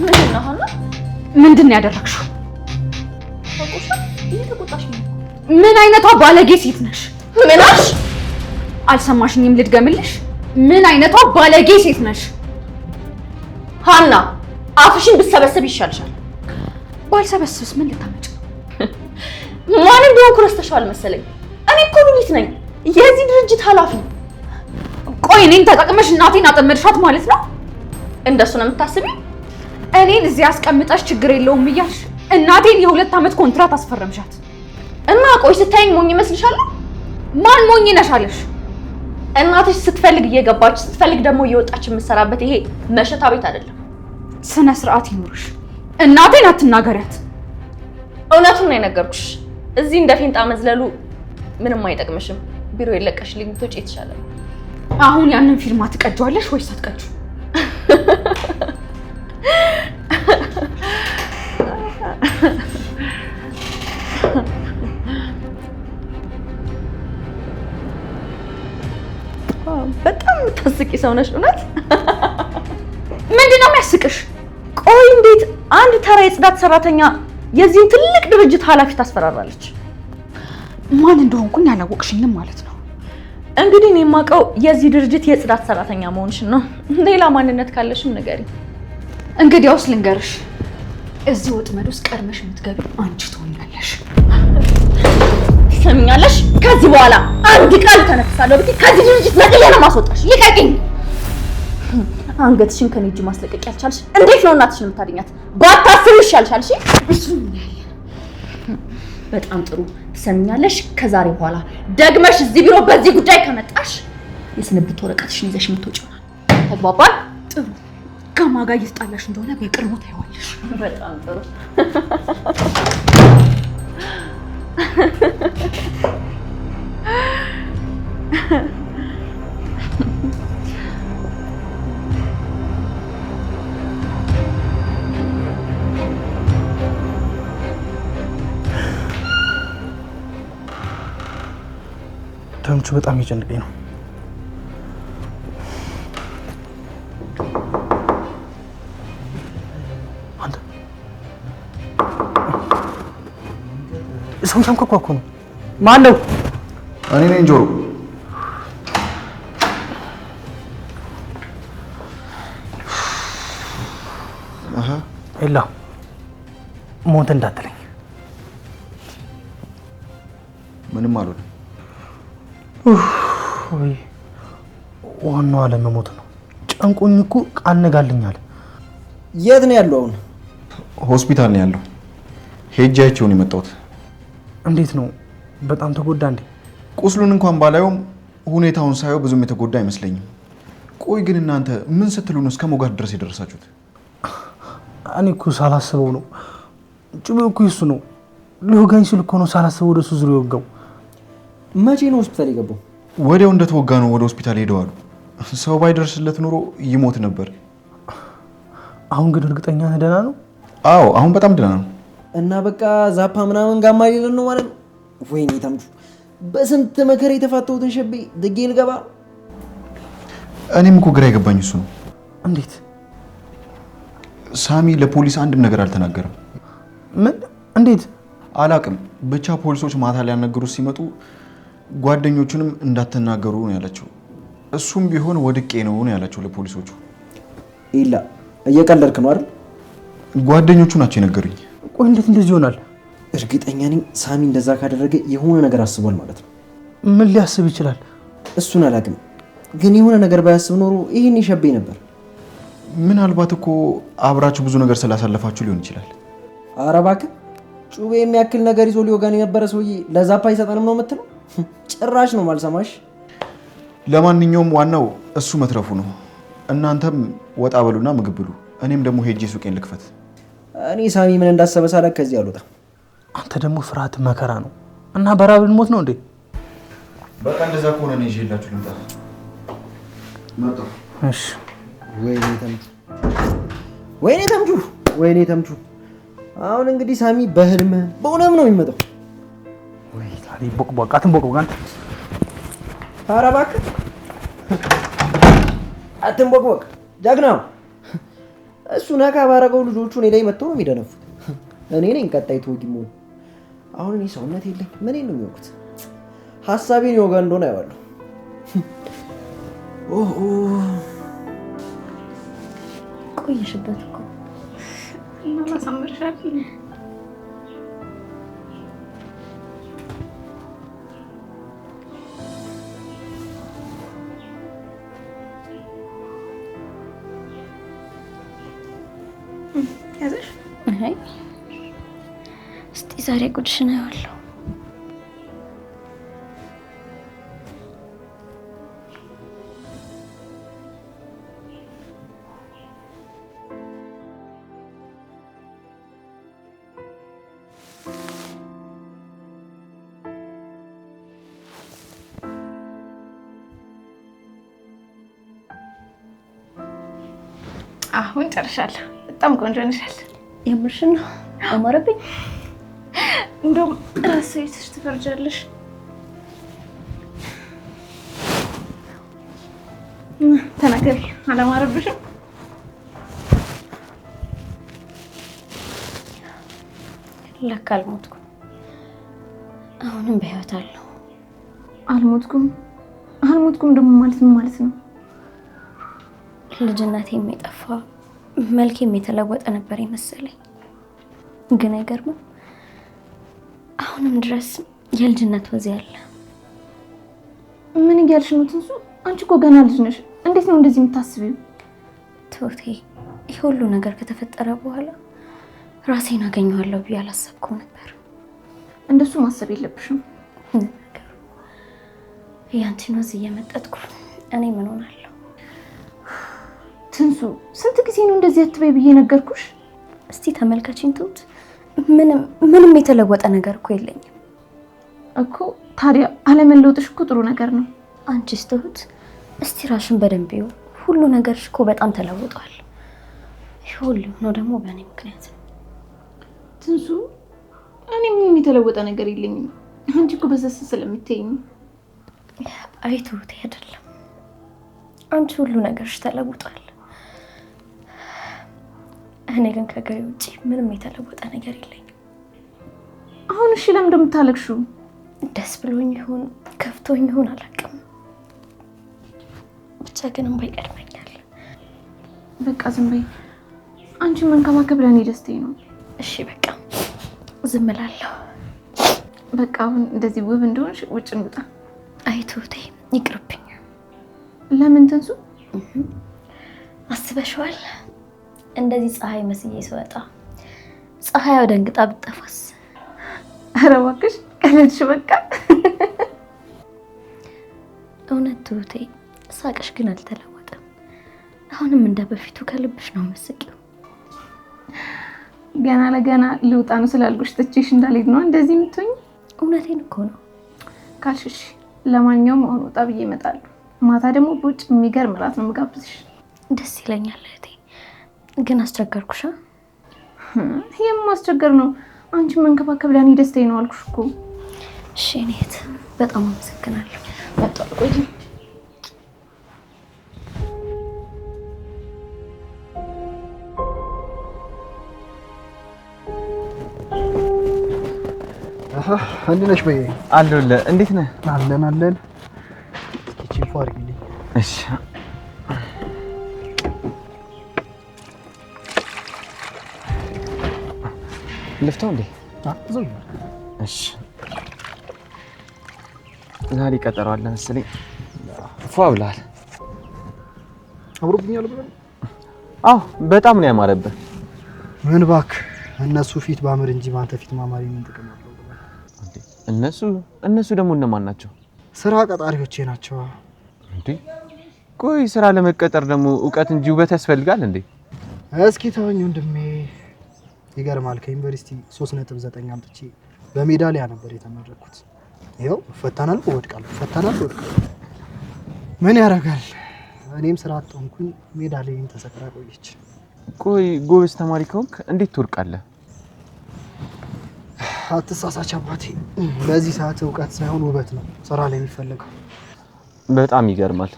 ምንድነው ሀና? ምንድን ያደረግሽው? ታቆሻ እየተቆጣሽ ነው። ምን አይነቷ ባለጌ ሴት ነሽ? ምናሽ? አልሰማሽኝም? ልድገምልሽ። ምን አይነቷ ባለጌ ሴት ነሽ? ሀና አፍሽን ብትሰበስብ ይሻልሻል። ባልሰበስብስ ምን ልታመጭ? ማን እንደሆንኩ ረስተሻል መሰለኝ። እኔ እኮ ሉሊት ነኝ፣ የዚህ ድርጅት ኃላፊ። ቆይ እኔን ተጠቅመሽ እናቴን አጠመድሻት ማለት ነው? እንደሱ ነው የምታስቢ? እኔን እዚህ አስቀምጠሽ ችግር የለውም እያልሽ እናቴን የ2 ዓመት ኮንትራት አስፈረምሻት እና ቆይ ስታይኝ ሞኝ ይመስልሻል? ማን ሞኝ ነሽ አለሽ? እናትሽ ስትፈልግ እየገባች ስትፈልግ ደግሞ እየወጣች የምትሰራበት ይሄ መሸታ ቤት አይደለም። ስነ ስርዓት ይኑርሽ። እናቴን አትናገሪያት። እውነቱን ነው የነገርኩሽ። እዚህ እንደ ፊንጣ መዝለሉ ምንም አይጠቅምሽም። ቢሮ የለቀሽልኝ ብትወጪ የተሻለ ነው። አሁን ያንን ፊርማ ትቀጂዋለሽ ወይስ አትቀጂው? በጣም የምታስቂ ሰው ነሽ እውነት። ምንድን ነው የሚያስቅሽ? ቆይ እንዴት አንድ ተራ የጽዳት ሰራተኛ የዚህን ትልቅ ድርጅት ኃላፊ ታስፈራራለች? ማን እንደሆንኩኝ አላወቅሽኝም ማለት ነው? እንግዲህ እኔ የማውቀው የዚህ ድርጅት የጽዳት ሰራተኛ መሆንሽን ነው። ሌላ ማንነት ካለሽም ንገሪ። እንግዲያውስ ልንገርሽ፣ እዚህ ወጥመድ ውስጥ ቀድመሽ የምትገቢ አንቺ ትሆኛለሽ። ትሰሚኛለሽ? ከዚህ በኋላ አንድ ቃል ተነፍሳለሁ ብትይ ከዚህ ድርጅት ነቅዬ ነው ማስወጣሽ። ልቀቂኝ። አንገትሽን ከኔ እጅ ማስለቀቅ ያልቻልሽ እንዴት ነው እናትሽን የምታድኛት? ባታስቢ ይሻልሻል። እሺ በጣም ጥሩ። ትሰሚኛለሽ? ከዛሬ በኋላ ደግመሽ እዚህ ቢሮ በዚህ ጉዳይ ከመጣሽ የስንብት ወረቀትሽን ይዘሽ የምትወጪ ይሆናል። ተግባባን? ጥሩ። ከማን ጋር እየተጣላሽ እንደሆነ በቅርቡ ታይዋለሽ። በጣም ጥሩ። ተምቹ በጣም እየጨነቀኝ ነው። አንተ ሰው ያንኳኳ እኮ ነው። ማን ነው? እኔ ነኝ ጆሮ። ኤላ ሞት እንዳትለኝ። ምንም አልሆነም። ወይ ዋናው አለመሞት ነው። ጨንቆኝ እኮ አነጋልኛል። የት ነው ያለው? አሁን ሆስፒታል ነው ያለው። ሄጄ አይቼው ነው የመጣሁት። እንዴት ነው? በጣም ተጎዳ እንዴ? ቁስሉን እንኳን ባላየውም ሁኔታውን ሳየው ብዙም የተጎዳ አይመስለኝም። ቆይ ግን እናንተ ምን ስትሉ ነው እስከ ሞጋት ድረስ የደረሳችሁት? እኔ እኮ ሳላስበው ነው። ጭቤው እኮ እሱ ነው። ሊወጋኝ ሲል እኮ ነው ሳላስበው ወደ እሱ ዙር የወጋው። መቼ ነው ሆስፒታል የገባው? ወዲያው እንደተወጋ ነው ወደ ሆስፒታል ሄደዋል። ሰው ባይደርስለት ኑሮ ይሞት ነበር። አሁን ግን እርግጠኛ ነህ ደህና ነው? አዎ አሁን በጣም ደህና ነው። እና በቃ ዛፓ ምናምን ጋማ ሊለን ነው ማለት ነው። ወይኔ ተምቹ፣ በስንት መከራ የተፋተውትን ሸቤ ድጌ ልገባ። እኔም እኮ ግራ የገባኝ እሱ ነው። እንዴት? ሳሚ ለፖሊስ አንድም ነገር አልተናገረም። ምን? እንዴት? አላቅም። ብቻ ፖሊሶች ማታ ሊያናገሩት ሲመጡ ጓደኞቹንም እንዳትናገሩ ነው ያላቸው። እሱም ቢሆን ወድቄ ነው ያላቸው ለፖሊሶቹ። ኢላ እየቀለድክ ነው አይደል? ጓደኞቹ ናቸው የነገሩኝ። ቆይ እንዴት እንደዚህ ይሆናል? እርግጠኛ ነኝ ሳሚ እንደዛ ካደረገ የሆነ ነገር አስቧል ማለት ነው። ምን ሊያስብ ይችላል? እሱን አላውቅም፣ ግን የሆነ ነገር ባያስብ ኖሮ ይሄን ይሸቤ ነበር። ምናልባት እኮ አብራችሁ ብዙ ነገር ስላሳለፋችሁ ሊሆን ይችላል። ኧረ እባክህ፣ ጩቤ የሚያክል ነገር ይዞ ሊወጋን የነበረ ሰውዬ ለዛፓ አይሰጠንም ነው የምትለው? ጭራሽ ነው ማልሰማሽ። ለማንኛውም ዋናው እሱ መትረፉ ነው። እናንተም ወጣ በሉና ምግብ ብሉ። እኔም ደግሞ ሄጄ ሱቄን ልክፈት። እኔ ሳሚ ምን እንዳሰበ ሳላውቅ ከዚህ አልወጣም። አንተ ደግሞ ፍርሃት መከራ ነው እና በራብ ልሞት ነው እንዴ? በቃ እንደዛ ከሆነ ነው ይዤላችሁ ልምጣ። መጣሁ። እሺ። ወይኔ ተምቹ፣ ወይኔ ተምቹ፣ ወይኔ ተምቹ። አሁን እንግዲህ ሳሚ በህልም በእውነም ነው የሚመጣው። ወይ ታዲያ ቦቅቦቅ አትንቦቅቦቅ። ኧረ እባክህ አትንቦቅቦቅ ጀግናው። እሱ ነካ ባረገው ልጆቹ እኔ ላይ መጥተው ነው የሚደነፉት። እኔ ነኝ ቀጣይ ተወጊሞ። አሁን እኔ ሰውነት የለኝ ምን ነው የሚወቁት? ሐሳቤን ይወጋ እንደሆነ አይዋለሁ። ኦሆ ቆየሽበት እኮ እና ማሳመርሻል። ያዘሽ? አይ እስቲ ዛሬ ጉድሽን አያለሁ። አሁን ጨርሻለሁ። በጣም ቆንጆ ነሻል። የምርሽን ነው? አማረብኝ። እንደውም ራስሽ ትፈርጃለሽ። ተናገሪ፣ አላማረብሽም? ለካ አልሞትኩም። አሁንም በህይወት አለሁ። አልሞትኩም? አልሞትኩም ደግሞ ማለት ምን ማለት ነው? ልጅነቴም የጠፋ መልኬም የተለወጠ ነበር የመሰለኝ። ግን አይገርምም? አሁንም ድረስ የልጅነት ወዜ አለ። ምን እያልሽ ነው ትንሱ? አንቺ እኮ ገና ልጅ ነሽ። እንዴት ነው እንደዚህ የምታስቢው? ትሁቴ፣ ይህ ሁሉ ነገር ከተፈጠረ በኋላ ራሴን አገኘዋለሁ ብዬ አላሰብኩም ነበር። እንደሱ ማሰብ የለብሽም። ያንቺን ወዝ እየመጠጥኩ እኔ ምን ሆናለሁ? ትንሱ፣ ስንት ጊዜ ነው እንደዚህ አትበይ ብዬ ነገርኩሽ? እስቲ ተመልከቺኝ ትሁት፣ ምንም የተለወጠ ነገር እኮ የለኝም እኮ። ታዲያ አለመለወጥሽ እኮ ጥሩ ነገር ነው። አንቺስ ትሁት፣ እስቲ ራሽን በደንብ ይው። ሁሉ ነገርሽ እኮ በጣም ተለውጧል። ይህ ሁሉ ነው ደግሞ በእኔ ምክንያት ነው። ትንሱ፣ እኔ ምንም የተለወጠ ነገር የለኝም። አንቺ እኮ በዘስ ስለምትይኝ። አይ ትሁቴ፣ አይደለም አንቺ ሁሉ ነገርሽ ተለውጧል። እኔ ግን ከገሬ ውጪ ምንም የተለወጠ ነገር የለኝም። አሁን እሺ፣ ለምን እንደምታለቅሽው? ደስ ብሎኝ ይሁን ከፍቶኝ ይሁን አላውቅም፣ ብቻ ግን እንባ ይቀድመኛል። በቃ ዝም በይ። አንቺ መንከባከብ ለእኔ ደስታዬ ነው። እሺ በቃ ዝም እላለሁ። በቃ አሁን እንደዚህ ውብ እንደሆንሽ ውጭ እንውጣ። አይ ትሁቴ፣ ይቅርብኝ። ለምን ትንሱ? አስበሽዋል? እንደዚህ ፀሐይ መስዬ ስወጣ ፀሐይ ደንግጣ ብትጠፋስ? ኧረ እባክሽ ቀለድሽ። በቃ እውነት ትሁቴ፣ ሳቅሽ ግን አልተለወጠም። አሁንም እንደ በፊቱ ከልብሽ ነው የምትስቂው። ገና ለገና ልውጣ ነው ስላልኩሽ ትቼሽ እንዳልሄድ ነው እንደዚህ የምትሆኝ? እውነቴን እኮ ነው ካልሽሽ። ለማንኛውም አሁን ወጣ ብዬ እመጣለሁ። ማታ ደግሞ በውጭ የሚገርም እራት ነው የምጋብዝሽ። ደስ ይለኛል እህቴ። ግን አስቸገርኩሽ? ይሄም ማስቸገር ነው። አንቺ መንከባከብ ለእኔ ደስታዬ ነው አልኩሽ እኮ። እሺ እኔ እህት በጣም አመሰግናለሁ። መጣሁ። ቆይ እንዴት ነሽ? በይ አለሁልህ። እንዴት ነህ? አለን። እስኪ ቺፎ አድርጊልኝ። እሺ ልፍታው እንዴ? ዘው እሺ ዛሬ ቀጠሮ አለ መሰለኝ። ፏ ብለሃል። አምሮብኛል ብለህ? አዎ በጣም ነው ያማረብህ። ምን እባክህ፣ እነሱ ፊት ባምር እንጂ ባንተ ፊት ማማሪ ምን ጥቅም አለው? እነሱ ደግሞ እነማን ናቸው? ስራ ቀጣሪዎቼ ናቸው። እንዴ ቆይ ስራ ለመቀጠር ደግሞ እውቀት እንጂ ውበት ያስፈልጋል እንዴ? እስኪ ተወኝ ወንድሜ። ይገርማል፣ ከዩኒቨርሲቲ 3.9 አምጥቼ በሜዳሊያ ነበር የተመረኩት። ይኸው ፈተናል ወድቃለሁ፣ ምን ያደርጋል? እኔም ስራ አጥቶንኩኝ ሜዳሊያዬን ተሰቅራ ቆየች። ቆይ ጎበዝ ተማሪ ከሆንክ እንዴት ትወርቃለህ? አትሳሳች አባቴ። በዚህ ሰዓት እውቀት ሳይሆን ውበት ነው ስራ ላይ የሚፈልገው። በጣም ይገርማል።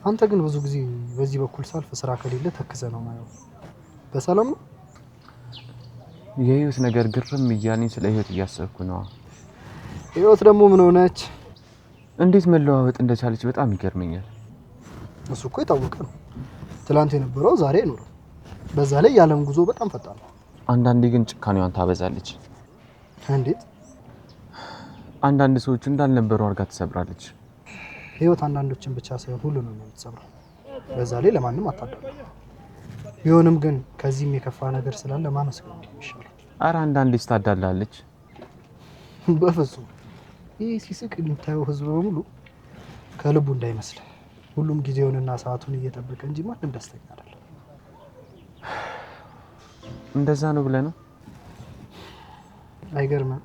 አንተ ግን ብዙ ጊዜ በዚህ በኩል ሳልፍ ስራ ከሌለ ተክዘ ነው ማየው። በሰላም ነው? የህይወት ነገር ግርም እያለኝ ስለ ህይወት እያሰብኩ ነው። ህይወት ደግሞ ምን ሆነች? እንዴት መለዋወጥ እንደቻለች በጣም ይገርመኛል። እሱ እኮ የታወቀ ነው። ትላንት የነበረው ዛሬ አይኖርም። በዛ ላይ የዓለም ጉዞ በጣም ፈጣን ነው። አንዳንዴ ግን ጭካኔዋን ታበዛለች። እንዴት? አንዳንድ ሰዎች እንዳልነበሩ አድርጋ ትሰብራለች። ህይወት አንዳንዶችን ብቻ ሳይሆን ሁሉንም ነው የምትሰብረው። በዛ ላይ ለማንም አታዳላ። ቢሆንም ግን ከዚህም የከፋ ነገር ስላለ ማመስገን ነው የሚሻለው። ኧረ አንዳንዴ ታዳላለች። በፍጹም ይህ ሲስቅ የምታየው ህዝብ በሙሉ ከልቡ እንዳይመስል። ሁሉም ጊዜውንና ሰዓቱን እየጠበቀ እንጂ ማንም ደስተኛ አይደለም። እንደዛ ነው ብለህ ነው? አይገርምም?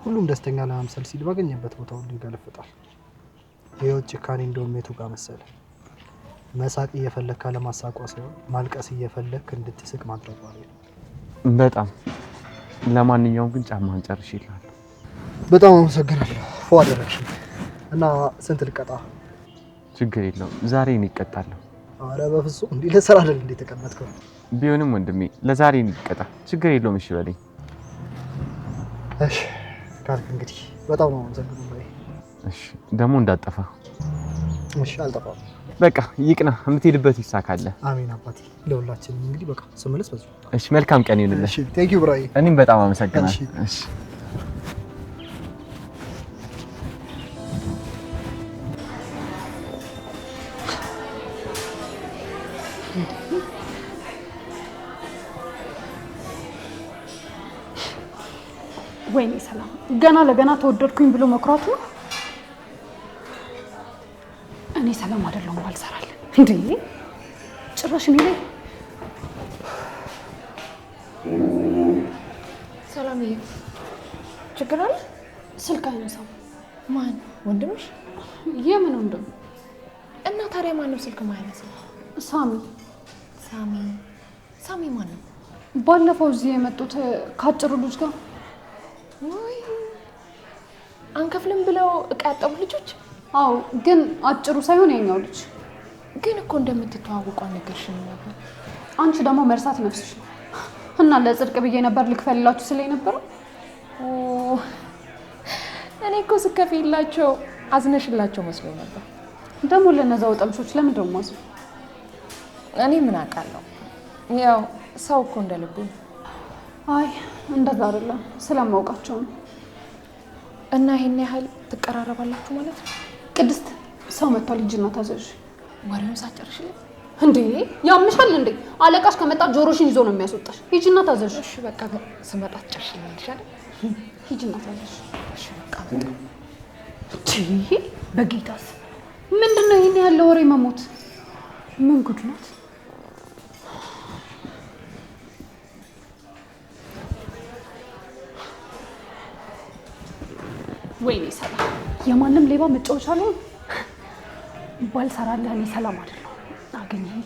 ሁሉም ደስተኛ ለመምሰል ሲል ባገኘበት ቦታ ሁሉ ይገለፍጣል። ህይወት ጭካኔ እንደውም የቱ ጋር መሰለ? መሳቅ እየፈለክ ለማሳቋ ሳይሆን ማልቀስ እየፈለክ እንድትስቅ ማድረግ ማለት ነው። በጣም ለማንኛውም ግን ጫማህን ጨርሽ ይላል። በጣም አመሰግናለሁ። ፎ አደረግሽ እና ስንት ልቀጣ? ችግር የለውም ዛሬ እኔ እቀጣለሁ። ኧረ በፍጹም እንዴ ለስራ አይደል እንዴ ተቀመጥከው? ቢሆንም ወንድሜ ለዛሬ እኔ እቀጣ። ችግር የለውም እሺ በለኝ። እሺ ካልክ እንግዲህ በጣም ነው አመሰግናለሁ። እሺ ደግሞ እንዳጠፋ። እሺ አልጠፋም። በቃ ይቅና፣ የምትሄድበት ይሳካልህ። አሜን አባቴ። ለሁላችንም እንግዲህ በቃ ስመለስ በዚህ። እሺ መልካም ቀን ይሁንልህ። እሺ ቴንክ ዩ ብራይ። እኔም በጣም አመሰግናለሁ። እሺ ወይኔ ሰላም ገና ለገና ተወደድኩኝ ብሎ መኩራቱ ነው። እኔ ሰላም አይደለሁም ባልሰራል እንዴ ጭራሽ እኔ ላይ ሰላምዬ ችግር አለ? ስልክ አይነሳም። ማን? ወንድምሽ? የምን ወንድም? እና ታዲያ ማን ነው ስልክ ማያነሳው? ሳሚ። ሳሚ ማን ነው? ባለፈው እዚህ የመጡት ካጭሩ ልጅ ጋር ወይ አንከፍልም ብለው እቃ ያጠቡ ልጆች? አዎ ግን አጭሩ ሳይሆን የኛው ልጅ። ግን እኮ እንደምትተዋወቁ አልነገርሽኝም ነበር። አንቺ ደግሞ መርሳት ነፍስሽ ነው። እና ለጽድቅ ብዬ ነበር ልክፈልላችሁ ስለኝ ነበር። እኔ እኮ ስከፊላቸው አዝነሽላቸው መስሎኝ ነበር። ደግሞ ለነዛ ወጠምሾች ለምን ደሞ ማዝ? እኔ ምን አውቃለሁ? ያው ሰው እኮ እንደልቡ። አይ እንደዛ አይደለም፣ ስለማውቃቸው ነው። እና ይሄን ያህል ትቀራረባላችሁ ማለት ነው? ቅድስት ሰው መጥቷል፣ ሂጂና ታዘዥ። ወሬውን ሳጨርሽልኝ እንዴ ያምሻል እንዴ? አለቃሽ ከመጣ ጆሮሽን ይዞ ነው የሚያስወጣሽ። ሂጂና ታዘዥ። እሺ በቃ ስመጣ ትጨርሽልኝ አይደል? ሂጂና ታዘዥ። እሺ በቃ በጌታስ ምንድነው ይሄን ያለ ወሬ መሞት? ምን ጉድ ናት? ወይኔ ሰላም የማንም ሌባ መጫወቻ ነው። ባልሰራልህ እኔ ሰላም አይደለሁ። አገኘኸኝ።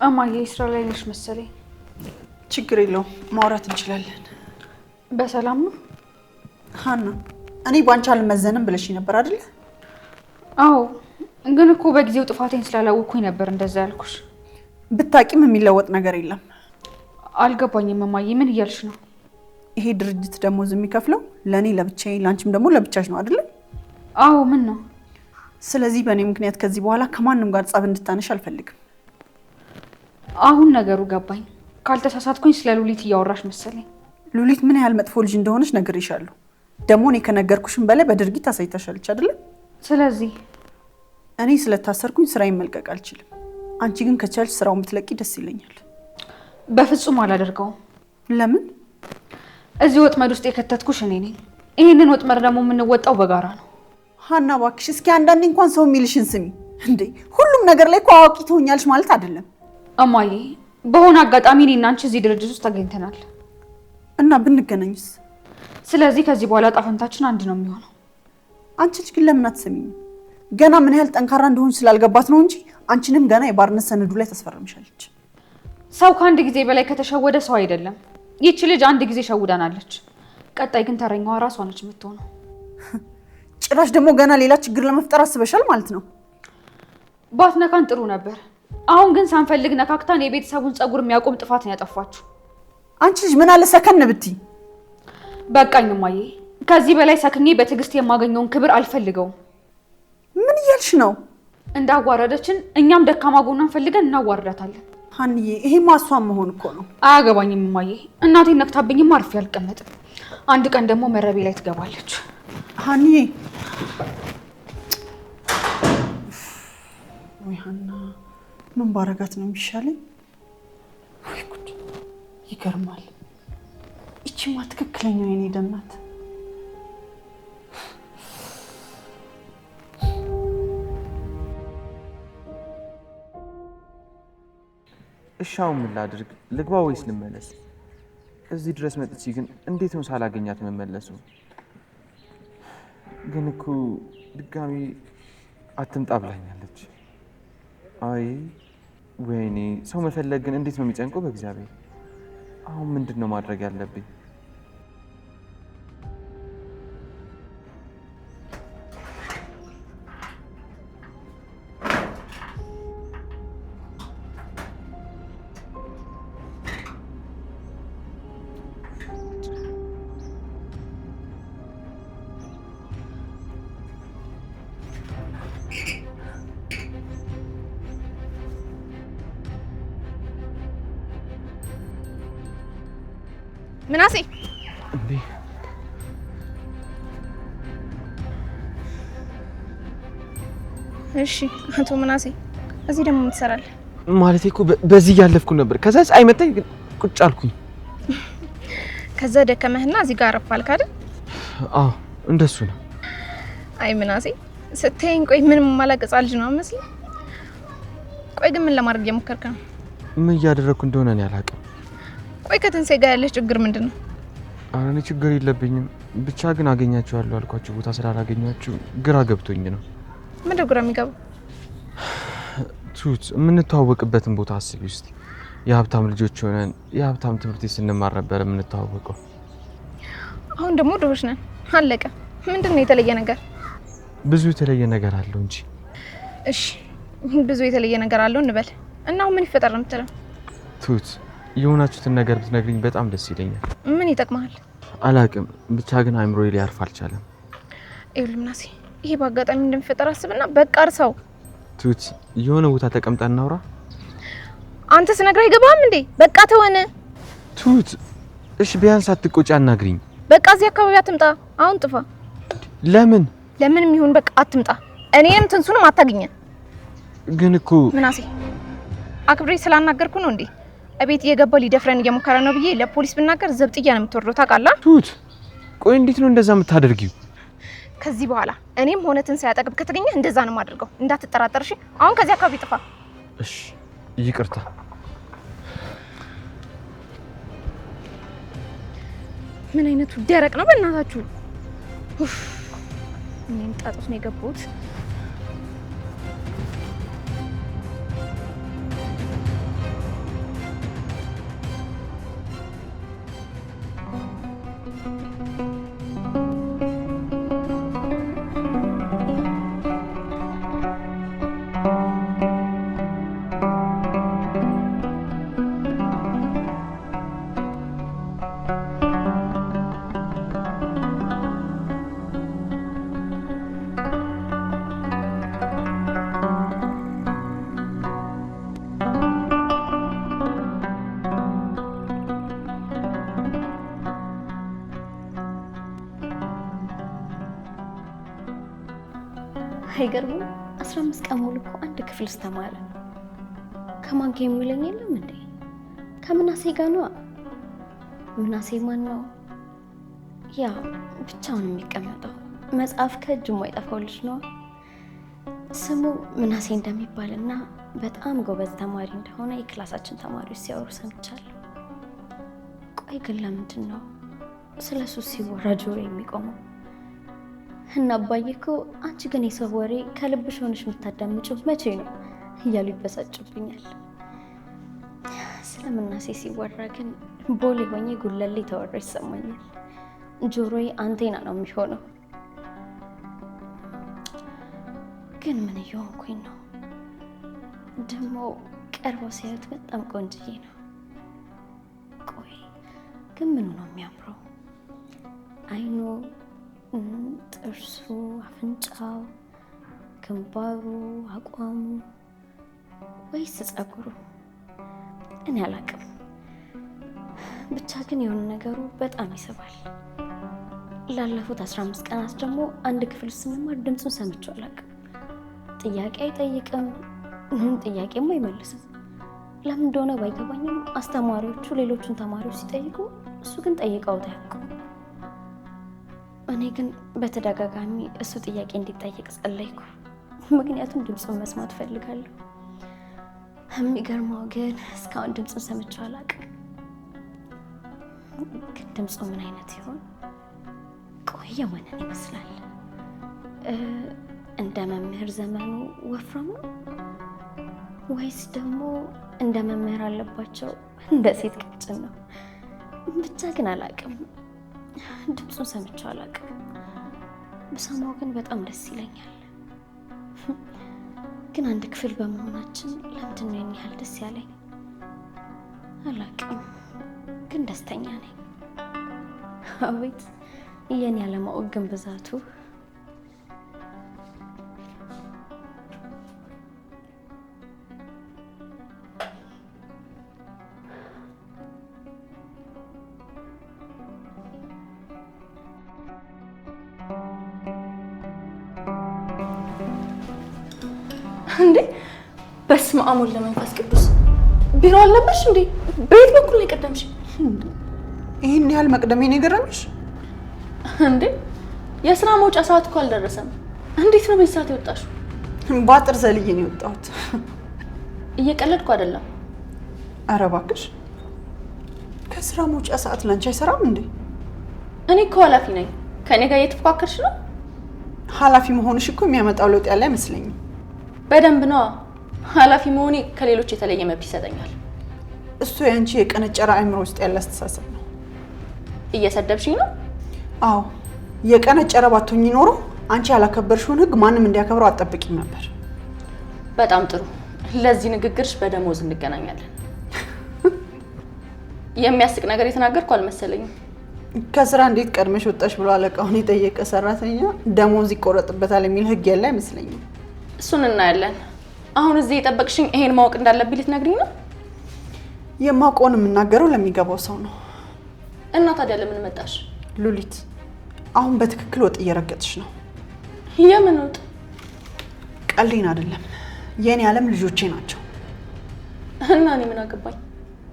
እማዬ ስራ ላይ ነሽ መሰለኝ። ችግር የለውም ማውራት እንችላለን። በሰላም ነው ሀና? እኔ ባንቺ አልመዘንም ብለሽ ነበር አይደል? አዎ ግን እኮ በጊዜው ጥፋቴን ስላላወቅኩኝ ነበር እንደዛ ያልኩሽ። ብታቂም የሚለወጥ ነገር የለም። አልገባኝም እማዬ፣ ምን እያልሽ ነው? ይሄ ድርጅት ደሞዝ የሚከፍለው ለእኔ ለብቻዬ ለአንቺም ደግሞ ለብቻሽ ነው አይደል? አዎ ምን ነው? ስለዚህ በእኔ ምክንያት ከዚህ በኋላ ከማንም ጋር ጸብ እንድታነሽ አልፈልግም። አሁን ነገሩ ገባኝ። ካልተሳሳትኩኝ ስለ ሉሊት እያወራሽ መሰለኝ። ሉሊት ምን ያህል መጥፎ ልጅ እንደሆነች ነግሬሻለሁ። ደግሞ እኔ ከነገርኩሽም በላይ በድርጊት አሳይታሻለች አይደል? ስለዚህ እኔ ስለታሰርኩኝ ስራዬን መልቀቅ አልችልም። አንቺ ግን ከቻልሽ ስራውን ብትለቂ ደስ ይለኛል። በፍጹም አላደርገውም። ለምን? እዚህ ወጥመድ ውስጥ የከተትኩሽ እኔ ነኝ። ይሄንን ወጥመድ ደግሞ የምንወጣው በጋራ ነው። ሀና እባክሽ እስኪ አንዳንዴ እንኳን ሰው የሚልሽን ስሚ እንዴ! ሁሉም ነገር ላይ እኮ አዋቂ ትሆኛለሽ ማለት አይደለም። እማዬ በሆነ አጋጣሚ እኔና አንቺ እዚህ ድርጅት ውስጥ ተገኝተናል እና ብንገናኝስ? ስለዚህ ከዚህ በኋላ ጣፈንታችን አንድ ነው የሚሆነው። አንቺ ልጅ ግን ለምን አትሰሚኝም? ገና ምን ያህል ጠንካራ እንደሆንሽ ስላልገባት ነው እንጂ አንቺንም ገና የባርነት ሰነዱ ላይ ተስፈርምሻለች። ሰው ከአንድ ጊዜ በላይ ከተሸወደ ሰው አይደለም። ይቺ ልጅ አንድ ጊዜ ሸውዳናለች። ቀጣይ ግን ተረኛዋ ራሷ ነች የምትሆነው። ጭራሽ ደግሞ ገና ሌላ ችግር ለመፍጠር አስበሻል ማለት ነው። ባትነካን ጥሩ ነበር። አሁን ግን ሳንፈልግ ነካክታን የቤተሰቡን ጸጉር የሚያቆም ጥፋት ነው ያጠፋችሁ። አንቺ ልጅ ምን አለ ሰከን ብትይ። በቃኝ እማዬ፣ ከዚህ በላይ ሰክኜ በትዕግስት የማገኘውን ክብር አልፈልገውም። ምን እያልሽ ነው? እንዳዋረደችን እኛም ደካማ ጎኗን ፈልገን እናዋርዳታለን። ሀንዬ ይሄ ማሷን መሆን እኮ ነው። አያገባኝም እማዬ። እናቴን ነክታብኝም አርፌ አልቀመጥም። አንድ ቀን ደግሞ መረቤ ላይ ትገባለች። ሀንዬ ወይ ሀና፣ ምን ባረጋት ነው የሚሻለኝ? ወይ ጉድ! ይገርማል። ይቺማ ትክክለኛው የኔ ደናት። እሻው ምን ላድርግ? ልግባ ወይስ ልመለስ? እዚህ ድረስ መጥቼ ግን እንዴት ነው ሳላገኛት መመለሱ? ግን እኮ ድጋሚ አትምጣ ብላኛለች። አይ ወይኔ፣ ሰው መፈለግ ግን እንዴት ነው የሚጨንቀው በእግዚአብሔር። አሁን ምንድን ነው ማድረግ ያለብኝ? ምናሴ እንዴ እሺ፣ አቶ ምናሴ እዚህ ደግሞ ምን ትሰራለህ? ማለቴ እኮ በዚህ እያለፍኩ ነበር። ከዛ ፀሐይ መታኝ፣ ግን ቁጭ አልኩኝ። ከዛ ደከመህና እዚህ ጋር አረፋልክ አይደል? አዎ እንደሱ ነው። አይ ምናሴ ስትይኝ፣ ቆይ ምንም ማላቀጻ ልጅ ነው መስል። ቆይ ግን ምን ለማድረግ እየሞከርክ ነው? ምን እያደረኩ እንደሆነ እኔ አላውቅም። ቆይ ከትንሴ ጋር ያለሽ ችግር ምንድን ነው? ኧረ እኔ ችግር የለብኝም። ብቻ ግን አገኛቸዋለሁ አልኳችሁ ቦታ ስላላገኛችሁ ግራ ገብቶኝ ነው። ምንድን ግራ የሚገባው? ቱት የምንተዋወቅበትን ቦታ አስቢ ውስጥ የሀብታም ልጆች ሆነን የሀብታም ትምህርት ስንማር ነበር የምንተዋወቀው። አሁን ደግሞ ድሆች ነን፣ አለቀ። ምንድን ነው የተለየ ነገር? ብዙ የተለየ ነገር አለው እንጂ። እሺ ብዙ የተለየ ነገር አለው እንበል እና አሁን ምን ይፈጠር ነው የምትለው? ቱት የሆናችሁትን ነገር ብትነግሪኝ በጣም ደስ ይለኛል። ምን ይጠቅማል? አላቅም፣ ብቻ ግን አይምሮዬ ሊያርፍ አልቻለም። ይኸውልህ ምናሴ፣ ይሄ በአጋጣሚ እንደሚፈጠር አስብና በቃ እርሳው። ቱት የሆነ ቦታ ተቀምጠን እናውራ። አንተ ስነግርህ አይገባም እንዴ? በቃ ተወነ። ቱት እሺ ቢያንስ አትቆጪ፣ አናግሪኝ። በቃ እዚህ አካባቢ አትምጣ፣ አሁን ጥፋ። ለምን? ለምንም ይሁን በቃ አትምጣ። እኔንም ትንሱንም አታገኘን። ግን እኮ ምናሴ አክብሬ ስላናገርኩ ነው እንዴ? እቤት እየገባ ሊደፍረን እየሞከረ ነው ብዬ ለፖሊስ ብናገር ዘብጥያ ነው የምትወርደው ታውቃለህ? ቱት ቆይ እንዴት ነው እንደዛ የምታደርጊው? ከዚህ በኋላ እኔም ሆነ ትንሳኤ አጠገብ ከተገኘ እንደዛ ነው የማደርገው፣ እንዳትጠራጠር እሺ? አሁን ከዚህ አካባቢ ጥፋ። እሺ ይቅርታ። ምን አይነቱ ደረቅ ነው በእናታችሁ! እኔም ጣጣስ ነው የገባሁት። አይገርምም? 15 ቀን ሙሉ እኮ አንድ ክፍል ተማረ። ከማን ጋር የሚውለኝ የለም እንዴ? ከምናሴ ጋር ነው። ምናሴ ማን ነው? ያ ብቻውን የሚቀመጠው መጽሐፍ ከእጁ የማይጠፋው ልጅ ነው። ስሙ ምናሴ እንደሚባልና በጣም ጎበዝ ተማሪ እንደሆነ የክላሳችን ተማሪዎች ሲያወሩ ሰምቻለሁ። ቆይ ግን ለምንድን ነው ስለሱ ሲወራ ጆሮ የሚቆመው? እና አባዬ እኮ አንቺ ግን የሰው ወሬ ከልብሽ ሆነሽ የምታዳምጪው መቼ ነው? እያሉ ይበሳጭብኛል። ስለምናሴ ሲወራ ግን ቦሌ ሆኜ ጉለሌ ተወራ ይሰማኛል። ጆሮዬ አንቴና ነው የሚሆነው። ግን ምን እየሆንኩኝ ነው? ደግሞ ቀርበው ሲያዩት በጣም ቆንጅዬ ነው። ቆይ ግን ምኑ ነው የሚያምረው? አይኑ፣ ጥርሱ፣ አፍንጫው፣ ግንባሩ፣ አቋሙ ወይስ ጸጉሩ? እኔ አላውቅም። ብቻ ግን የሆነ ነገሩ በጣም ይስባል። ላለፉት 15 ቀናት ደግሞ አንድ ክፍል ስንማር ድምፁን ሰምቼው አላውቅም። ጥያቄ አይጠይቅም፣ ጥያቄም አይመልስም። ለምን እንደሆነ ባይገባኝም አስተማሪዎቹ ሌሎቹን ተማሪዎች ሲጠይቁ እሱ ግን ጠይቀውት አያውቁም። እኔ ግን በተደጋጋሚ እሱ ጥያቄ እንዲጠየቅ ጸለይኩ። ምክንያቱም ድምፁን መስማት ፈልጋለሁ። የሚገርመው ግን እስካሁን ድምፁን ሰምቼው አላውቅም። ግን ድምፁ ምን አይነት ይሆን? ቆይ የማንን ይመስላል? እንደ መምህር ዘመኑ ወፍራም ነው ወይስ ደግሞ እንደ መምህር አለባቸው እንደ ሴት ቀጭን ነው? ብቻ ግን አላውቅም። ድምፁን ሰምቼው አላውቅም። ብሰማው ግን በጣም ደስ ይለኛል። ግን አንድ ክፍል በመሆናችን ለምንድን ነው ይህን ያህል ደስ ያለኝ? አላውቅም፣ ግን ደስተኛ ነኝ። አቤት የኔ ያለማወቅ ግን ብዛቱ። እንዴ በስመ አብ ወወልድ ወመንፈስ ቅዱስ። ቢሮ አልነበርሽ እንዴ? በየት በኩል ነው የቀደምሽ? ይሄን ያህል መቅደሜን የገረመሽ? እንዴ የስራ መውጫ ሰዓት እኮ አልደረሰም። እንዴት ነው በዚህ ሰዓት የወጣሽው? ባጥር ዘልዬ ነው የወጣሁት። እየቀለድኩ አይደለም። ኧረ እባክሽ ከስራ መውጫ ሰዓት ላንቺ አይሰራም እንዴ? እኔ እኮ ኃላፊ ነኝ። ከኔ ጋር እየተፎካከርሽ ነው? ኃላፊ መሆንሽ እኮ የሚያመጣው ለውጥ ያለ አይመስለኝም። በደንብ ነዋ። ኃላፊ መሆኔ ከሌሎች የተለየ መብት ይሰጠኛል። እሱ ያንቺ የቀነጨረ አእምሮ ውስጥ ያለ አስተሳሰብ ነው። እየሰደብሽኝ ነው? አዎ የቀነጨረ ባትሆኚ ኖሮ አንቺ ያላከበርሽውን ሕግ ማንም እንዲያከብረው አትጠብቂም ነበር። በጣም ጥሩ። ለዚህ ንግግርሽ በደሞዝ እንገናኛለን። የሚያስቅ ነገር የተናገርኩ አልመሰለኝም። ከስራ እንዴት ቀድመሽ ወጣሽ ብሎ አለቃውን የጠየቀ ሰራተኛ ደሞዝ ይቆረጥበታል የሚል ሕግ ያለ አይመስለኝም። እሱን እናያለን። አሁን እዚህ የጠበቅሽኝ ይሄን ማወቅ እንዳለብኝ ልትነግሪኝ ነው? የማውቀውን የምናገረው ለሚገባው ሰው ነው። እና ታዲያ ለምን መጣሽ? ሉሊት አሁን በትክክል ወጥ እየረገጥሽ ነው። የምን ወጥ? ቀልዴን አይደለም። የኔ ዓለም ልጆቼ ናቸው። እና እኔ ምን አገባኝ?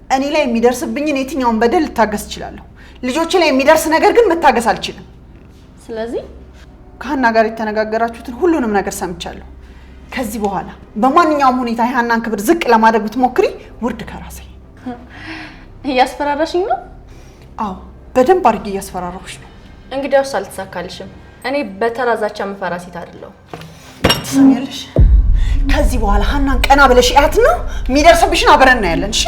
እኔ ላይ የሚደርስብኝን የትኛውን በደል ልታገስ እችላለሁ። ልጆቼ ላይ የሚደርስ ነገር ግን መታገስ አልችልም። ስለዚህ ከሀና ጋር የተነጋገራችሁትን ሁሉንም ነገር ሰምቻለሁ። ከዚህ በኋላ በማንኛውም ሁኔታ የሀናን ክብር ዝቅ ለማድረግ ብትሞክሪ ውርድ ከራሴ። እያስፈራራሽኝ ነው? አዎ በደንብ አድርጌ እያስፈራራሁሽ ነው። እንግዲያውስ አልተሳካልሽም። እኔ በተራ ዛቻ የምፈራ ሴት አይደለሁም። ትሰሚያለሽ? ከዚህ በኋላ ሀናን ቀና ብለሽ እያትና የሚደርስብሽን አብረን እናያለን። እሺ?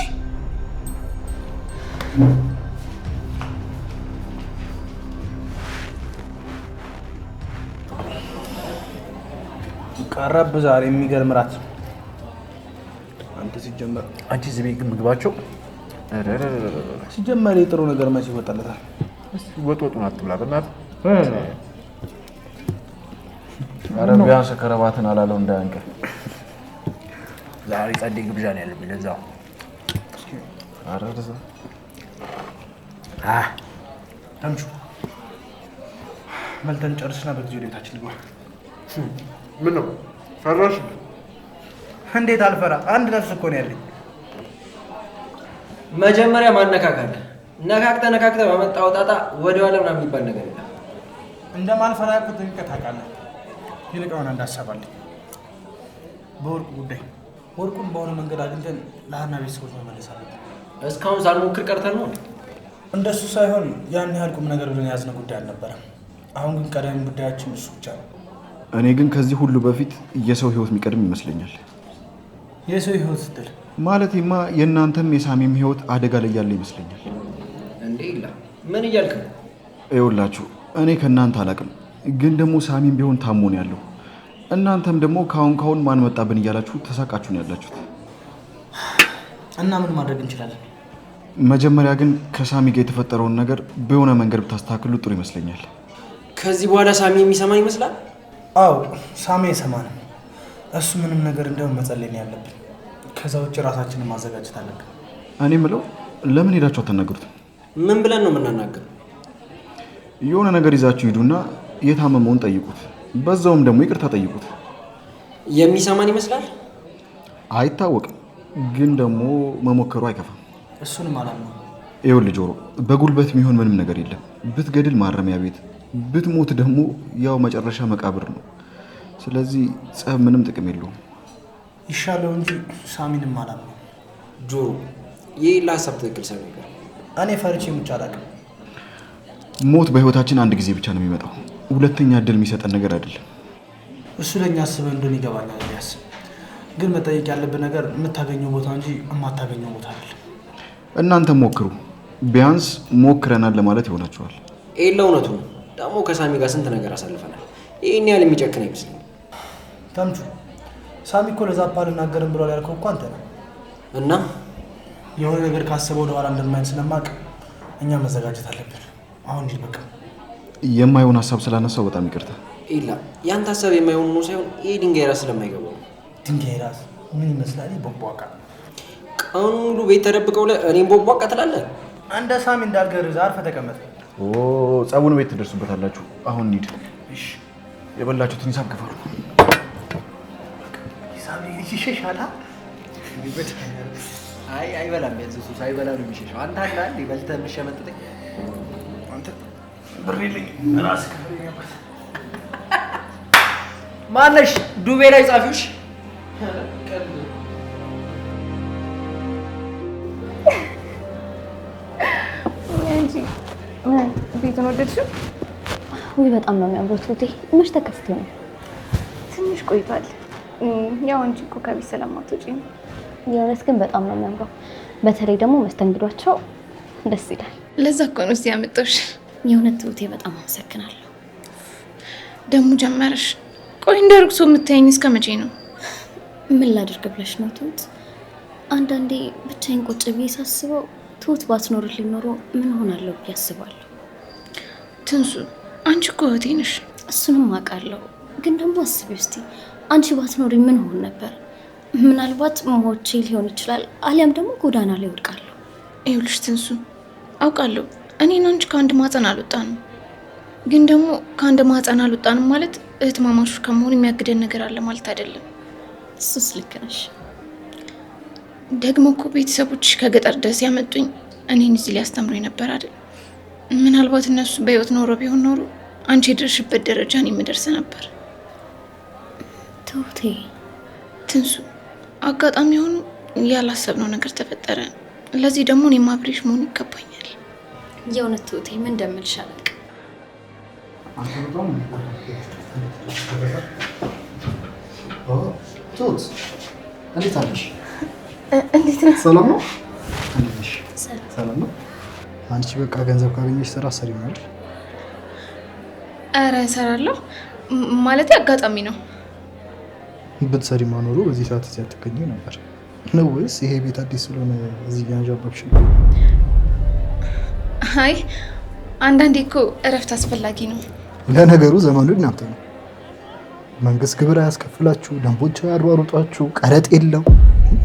ቀረብ ዛሬ የሚገርም እራት። አንተ ሲጀመር አንቺ ዝቤ ግን ምግባቸው ሲጀመር የጥሩ ነገር መቼ ይወጣለታል? እስቲ ወጡን አትብላ በእናትህ። ኧረ ቢያንስ ከረባትን አላለው እንዳያንቀር። ዛሬ ጸዴ ግብዣ ነው ያለብኝ ለዛው። ኧረ ደዛ ተምቹ መልተን ጨርስና በጊዜ ወደ ቤታችን ልግባ። ምን ነው ፈራሽ? እንዴት አልፈራ? አንድ ነፍስ እኮ ነው ያለኝ። መጀመሪያ ማነካካት ነካክተ በመጣው ጣጣ ወዲያው ዓለም ነው የሚባል ነገር የለም። እንደማልፈራ እኮ ጥንቅቅ ታውቃለህ። ይልቅ አሁን አንድ ሀሳብ አለኝ በወርቁ ጉዳይ። ወርቁን በሆነ መንገድ አግኝተን ለሀና ቤተሰቦች መመለስ አለብን። እስካሁን ሳንሞክር ቀርተን ነው። እንደሱ ሳይሆን ያን ያህል ቁም ነገር ብለን የያዝነው ጉዳይ አልነበረም። አሁን ግን ቀዳሚ ጉዳያችን እሱ ብቻ ነው። እኔ ግን ከዚህ ሁሉ በፊት የሰው ህይወት የሚቀድም ይመስለኛል። የሰው ህይወት ስትል ማለቴማ የእናንተም የሳሚም ህይወት አደጋ ላይ ያለ ይመስለኛል። እንዴ ይላ ምን እያልክ ነው? ይኸውላችሁ እኔ ከእናንተ አላውቅም፣ ግን ደግሞ ሳሚም ቢሆን ታሞ ነው ያለው። እናንተም ደግሞ ካሁን ማን መጣብን እያላችሁ ተሳቃችሁ ነው ያላችሁት። እና ምን ማድረግ እንችላለን? መጀመሪያ ግን ከሳሚ ጋር የተፈጠረውን ነገር በሆነ መንገድ ብታስተካክሉ ጥሩ ይመስለኛል። ከዚህ በኋላ ሳሚ የሚሰማን ይመስላል? አዎ ሳሚ አይሰማንም። እሱ ምንም ነገር እንደው መጸለይ ነው ያለብን። ከዛ ውጭ ራሳችንን ማዘጋጀት አለብን። እኔ የምለው ለምን ሄዳችሁ አትናገሩትም? ምን ብለን ነው የምናናገረው? የሆነ ነገር ይዛችሁ ሂዱና የታመመውን ጠይቁት፣ በዛውም ደግሞ ይቅርታ ጠይቁት። የሚሰማን ይመስላል? አይታወቅም፣ ግን ደግሞ መሞከሩ አይከፋም። እሱንም አላምነው። ይኸውልህ ጆሮ፣ በጉልበት የሚሆን ምንም ነገር የለም። ብትገድል ማረሚያ ቤት፣ ብትሞት ደግሞ ያው መጨረሻ መቃብር ነው። ስለዚህ ጸብ ምንም ጥቅም የለውም። ይሻለው እንጂ ሳሚንም አላምነው። ጆሮ፣ ይህ ለሀሳብ ትክክል ሰው ነገር እኔ ፈርቼ ሙጭ አላውቅም። ሞት በህይወታችን አንድ ጊዜ ብቻ ነው የሚመጣው። ሁለተኛ እድል የሚሰጠን ነገር አይደለም። እሱ ለእኛ አስበን እንደሆነ ይገባኛል። ያስብ ግን መጠየቅ ያለብን ነገር የምታገኘው ቦታ እንጂ የማታገኘው ቦታ አይደለም። እናንተ ሞክሩ፣ ቢያንስ ሞክረናል ለማለት ይሆናችኋል። ይህ ለእውነቱ ነው። ደግሞ ከሳሚ ጋር ስንት ነገር አሳልፈናል። ይህን ያህል የሚጨክን አይመስለኝም። ተምቹ፣ ሳሚ እኮ ለዛፓ አልናገርም ብሏል ያልከው እኮ አንተ ነው። እና የሆነ ነገር ካሰበው ወደኋላ እንደማይል ስለማቅ እኛ መዘጋጀት አለብን። አሁን ሂድ በቃ። የማይሆን ሀሳብ ስላነሳው በጣም ይቅርታ። ኢላ ያንተ ሀሳብ የማይሆን ነው ሳይሆን ይህ ድንጋይ ራስ ስለማይገባው ነው። ድንጋይ ራስ ምን ይመስላል? ቦቧቃ ቀኑን ሙሉ ቤት ተደብቀው እኔም ቦቧቃ ትላለህ። እንደ ሳሚ እንዳልገርዝ አርፈህ ተቀመጥ። ጸቡን ቤት ትደርሱበታላችሁ። አሁን ሂድ። እሺ የበላችሁትን ሂሳብ ክፈሉ። ሳሚ ይሸሻላ። አይበላም። ቢያንስ እሱ ሳይበላ ነው የሚሸሸው። አንተ አንዳንዴ በልተህ የምትሸመጥጠኝ አንተ ብር የለኝም። ራስህ ክፍል ነበር። ማነሽ ዱቤ ላይ ጻፊዎች? ቤቱን ወደድሽው? ውይ በጣም ነው የሚያምሩት። ቱቴ መች ተከፍቶ ነው? ትንሽ ቆይቷል። ያው አንቺ እኮ ከቤት ስለማትወጪ ነው። የእውነት ግን በጣም ነው የሚያምረው። በተለይ ደግሞ መስተንግዷቸው ደስ ይላል። ለዛ እኮ ነው እዚህ ያመጣሁሽ። የእውነት ቱቴ በጣም አመሰግናለሁ። ደግሞ ጀመረሽ። ቆይ እንደ ሩቅ ሰው የምታየኝ እስከ መቼ ነው? ምን ላድርግ ብለሽ ነው ትሁት? አንዳንዴ ብቻዬን ቁጭ ብዬ ሳስበው ትሁት ባትኖርልኝ ኖሮ ምን ሆናለሁ ብዬ አስባለሁ። ትንሱ አንቺ እኮ እህቴ ነሽ። እሱንም አውቃለሁ፣ ግን ደግሞ አስቢ እስቲ አንቺ ባትኖሪ ምን ሆን ነበር? ምናልባት ሞቼ ሊሆን ይችላል፣ አሊያም ደግሞ ጎዳና ላይ ወድቃለሁ። ይኸውልሽ ትንሱ አውቃለሁ እኔና አንቺ ከአንድ ማህፀን አልወጣንም፣ ግን ደግሞ ከአንድ ማህፀን አልወጣንም ማለት እህትማማቾች ከመሆን የሚያግደን ነገር አለ ማለት አይደለም። እሱስ ልክ ነሽ። ደግሞ እኮ ቤተሰቦች ከገጠር ድረስ ያመጡኝ እኔን እዚህ ሊያስተምሩኝ ነበር አይደል? ምናልባት እነሱ በህይወት ኖሮ ቢሆን ኖሮ አንቺ የደረስሽበት ደረጃ እኔ የምደርስ ነበር። ትሁቴ ትንሱ አጋጣሚ ሆኖ ያላሰብነው ነገር ተፈጠረ። ለዚህ ደግሞ እኔ አብሬሽ መሆን ይገባኛል። የእውነት ትሁቴ ምን እንደምልሽ አላውቅም። ትሁት እንዴት አለሽ? እንዴት ነው? ሰላም ነው? ሰላም ነው። አንቺ በቃ ገንዘብ ካገኘሽ ስራ ሰሪ ነው አይደል? ኧረ እሰራለሁ ማለት አጋጣሚ ነው። ብትሰሪ ማኖሩ በዚህ ሰዓት እዚህ አትገኙ ነበር ነው ወይስ ይሄ ቤት አዲስ ስለሆነ እዚህ ያንዣበብሽ ነው? አይ አንዳንዴ እኮ እረፍት አስፈላጊ ነው። ለነገሩ ዘመኑ እናንተ ነው። መንግስት ግብር አያስከፍላችሁ፣ ደንቦች አያሯሩጧችሁ፣ ቀረጥ የለው።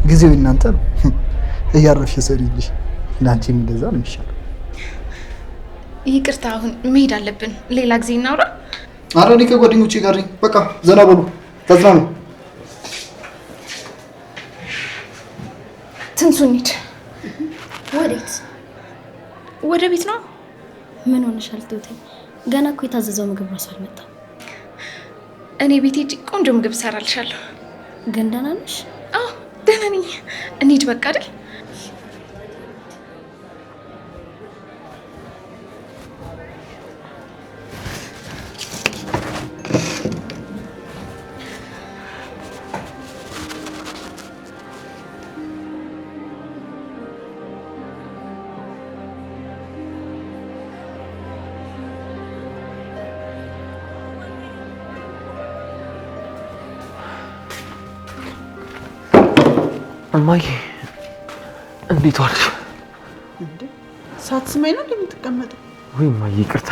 ጊዜው እናንተ ነው። እያረፍሽ ሰሪልሽ። ለአንቺም እንደዛ ነው የሚሻለው። ይቅርታ አሁን መሄድ አለብን። ሌላ ጊዜ እናውራ። ኧረ እኔ ከጓደኞቼ ጋር ነኝ። በቃ ዘና በሉ፣ ተዝናኑ። ትንሱ እንሂድ። ወዴት? ወደ ቤት ነው። ምን ሆነሻል ትሁቴ? ገና እኮ የታዘዘው ምግብ ራሱ አልመጣም። እኔ ቤት ሂጅ ቆንጆ ምግብ እሰራልሻለሁ። ግን ደህና ነሽ? አዎ ደህና ነኝ። እንሂድ በቃ አይደል? እማዬ እንዴት ዋልሽ? እንዴ ሳትስማኝ ነው እንደምትቀመጠው? ወይ እማዬ ይቅርታ።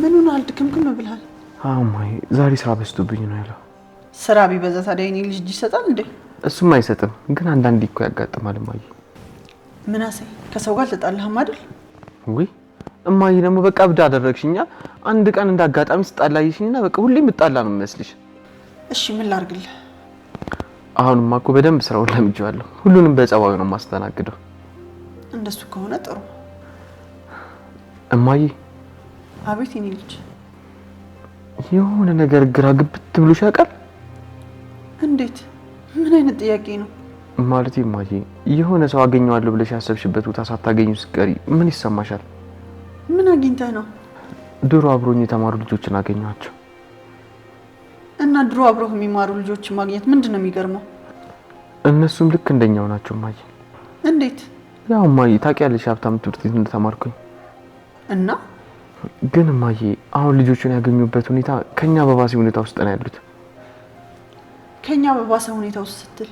ምኑን አልድክምክም ብለሃል? አዎ እማዬ ዛሬ ስራ በዝቶብኝ ነው ያለው። ስራ ቢበዛ ታዲያ የኔ ልጅ ይሰጣል እንዴ? እሱም አይሰጥም፣ ግን አንዳንዴ እኮ ያጋጥማል እማዬ። ምናሴ ከሰው ጋር ልጣላህም አይደል? ወይ እማዬ ደግሞ በቃ ብዳ አደረግሽኛ። አንድ ቀን እንዳጋጣሚ ስጣላይሽኝና በቃ ሁሌም ምጣላ ነው መስልሽ። እሺ ምን ላርግልህ? አሁንማ እኮ በደንብ ስራውን ለምጄዋለሁ። ሁሉንም በጸባዩ ነው ማስተናግደው። እንደሱ ከሆነ ጥሩ። እማዬ አቤት የኔ ልጅ። የሆነ ነገር ግራ ግብት ብሎሽ ያውቃል? እንዴት? ምን አይነት ጥያቄ ነው? ማለት እማዬ የሆነ ሰው አገኘዋለሁ ብለሽ ያሰብሽበት ቦታ ሳታገኙ ስትቀሪ ምን ይሰማሻል? ምን አግኝተህ ነው? ድሮ አብሮኝ የተማሩ ልጆችን አገኘኋቸው። እና ድሮ አብረው የሚማሩ ልጆች ማግኘት ምንድነው የሚገርመው? እነሱም ልክ እንደኛው ናቸው እማዬ። እንዴት? ያው እማዬ ታውቂያለሽ ሀብታም ትምህርት ቤት እንደተማርኩኝ። እና ግን እማዬ አሁን ልጆቹን ያገኙበት ሁኔታ ከኛ በባሰ ሁኔታ ውስጥ ነው ያሉት። ከኛ በባሰ ሁኔታ ውስጥ ስትል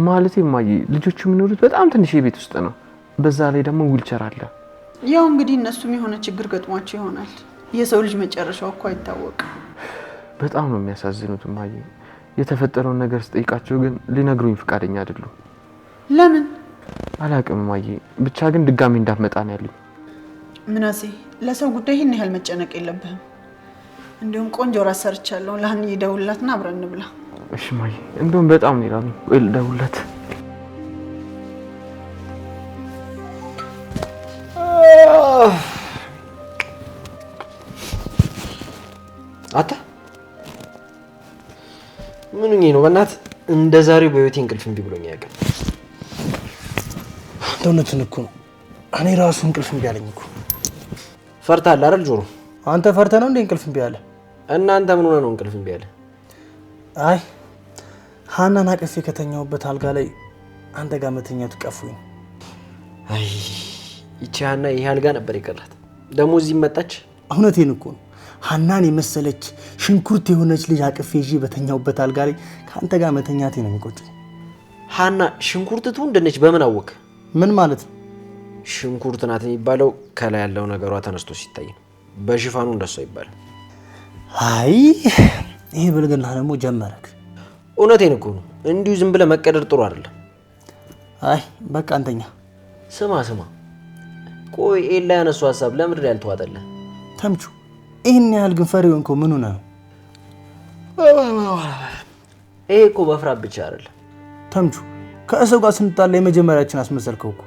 ማለት እማዬ ልጆቹ የሚኖሩት በጣም ትንሽ ቤት ውስጥ ነው። በዛ ላይ ደግሞ ዊልቸር አለ። ያው እንግዲህ እነሱም የሆነ ችግር ገጥሟቸው ይሆናል። የሰው ልጅ መጨረሻው እኮ አይታወቅም። በጣም ነው የሚያሳዝኑት እማዬ። የተፈጠረውን ነገር ስጠይቃቸው ግን ሊነግሩኝ ፍቃደኛ አይደሉም። ለምን? አላውቅም እማዬ። ብቻ ግን ድጋሚ እንዳትመጣ ነው ያሉኝ። ምናሴ ለሰው ጉዳይ ይህን ያህል መጨነቅ የለብህም። እንዲሁም ቆንጆ ራት ሰርቻለሁ። ለሀኒ ደውልላትና አብረን እንብላ። እሺ እማዬ። እንደውም በጣም ነው ይላሉ። ቆይ ልደውልላት። አታ ምንኝ ነው በእናትህ እንደ ዛሬው በህይወቴ እንቅልፍ እምቢ ብሎኝ ያውቃል። እውነቱን እኮ ነው። እኔ ራሱ እንቅልፍ እምቢ አለኝ እኮ። ፈርተሃል አይደል ጆሮ? አንተ ፈርተህ ነው እንዴ እንቅልፍ እምቢ አለ? እናንተ ምን ሆነ ነው እንቅልፍ እምቢ አለ? አይ ሀናን አቅፌ ከተኛሁበት አልጋ ላይ አንተ ጋር መተኛቱ ቀፉኝ። አይ ይቺ ሀና ይሄ አልጋ ነበር የቀራት። ደግሞ እዚህ መጣች። እውነቴን እኮ ነው። ሀናን የመሰለች ሽንኩርት የሆነች ልጅ አቅፌ ይዤ በተኛሁበት አልጋ ላይ ከአንተ ጋር መተኛቴ ነው የሚቆጨኝ። ሀና ሽንኩርት ትሁን እንደነች በምን አወቅ? ምን ማለት ነው? ሽንኩርት ናት የሚባለው ከላይ ያለው ነገሯ ተነስቶ ሲታይ ነው። በሽፋኑ እንደሷ ይባላል። አይ ይሄ ብልግና ደግሞ ጀመረክ። እውነቴን እኮ ነው። እንዲሁ ዝም ብለህ መቀደር ጥሩ አይደለም። አይ በቃ አንተኛ። ስማ ቆይ ኤላ ያነሱ ሀሳብ ለምንድን ያልተዋጠልህ? ተምቹ ይሄን ያህል ግን ፈሪ ሆንከው ምን ሆነ ነው? ይሄ እኮ በፍራት ብቻ አይደለም ተምቹ። ከሰው ጋር ስንጣላ የመጀመሪያችን አስመሰልከው እኮ።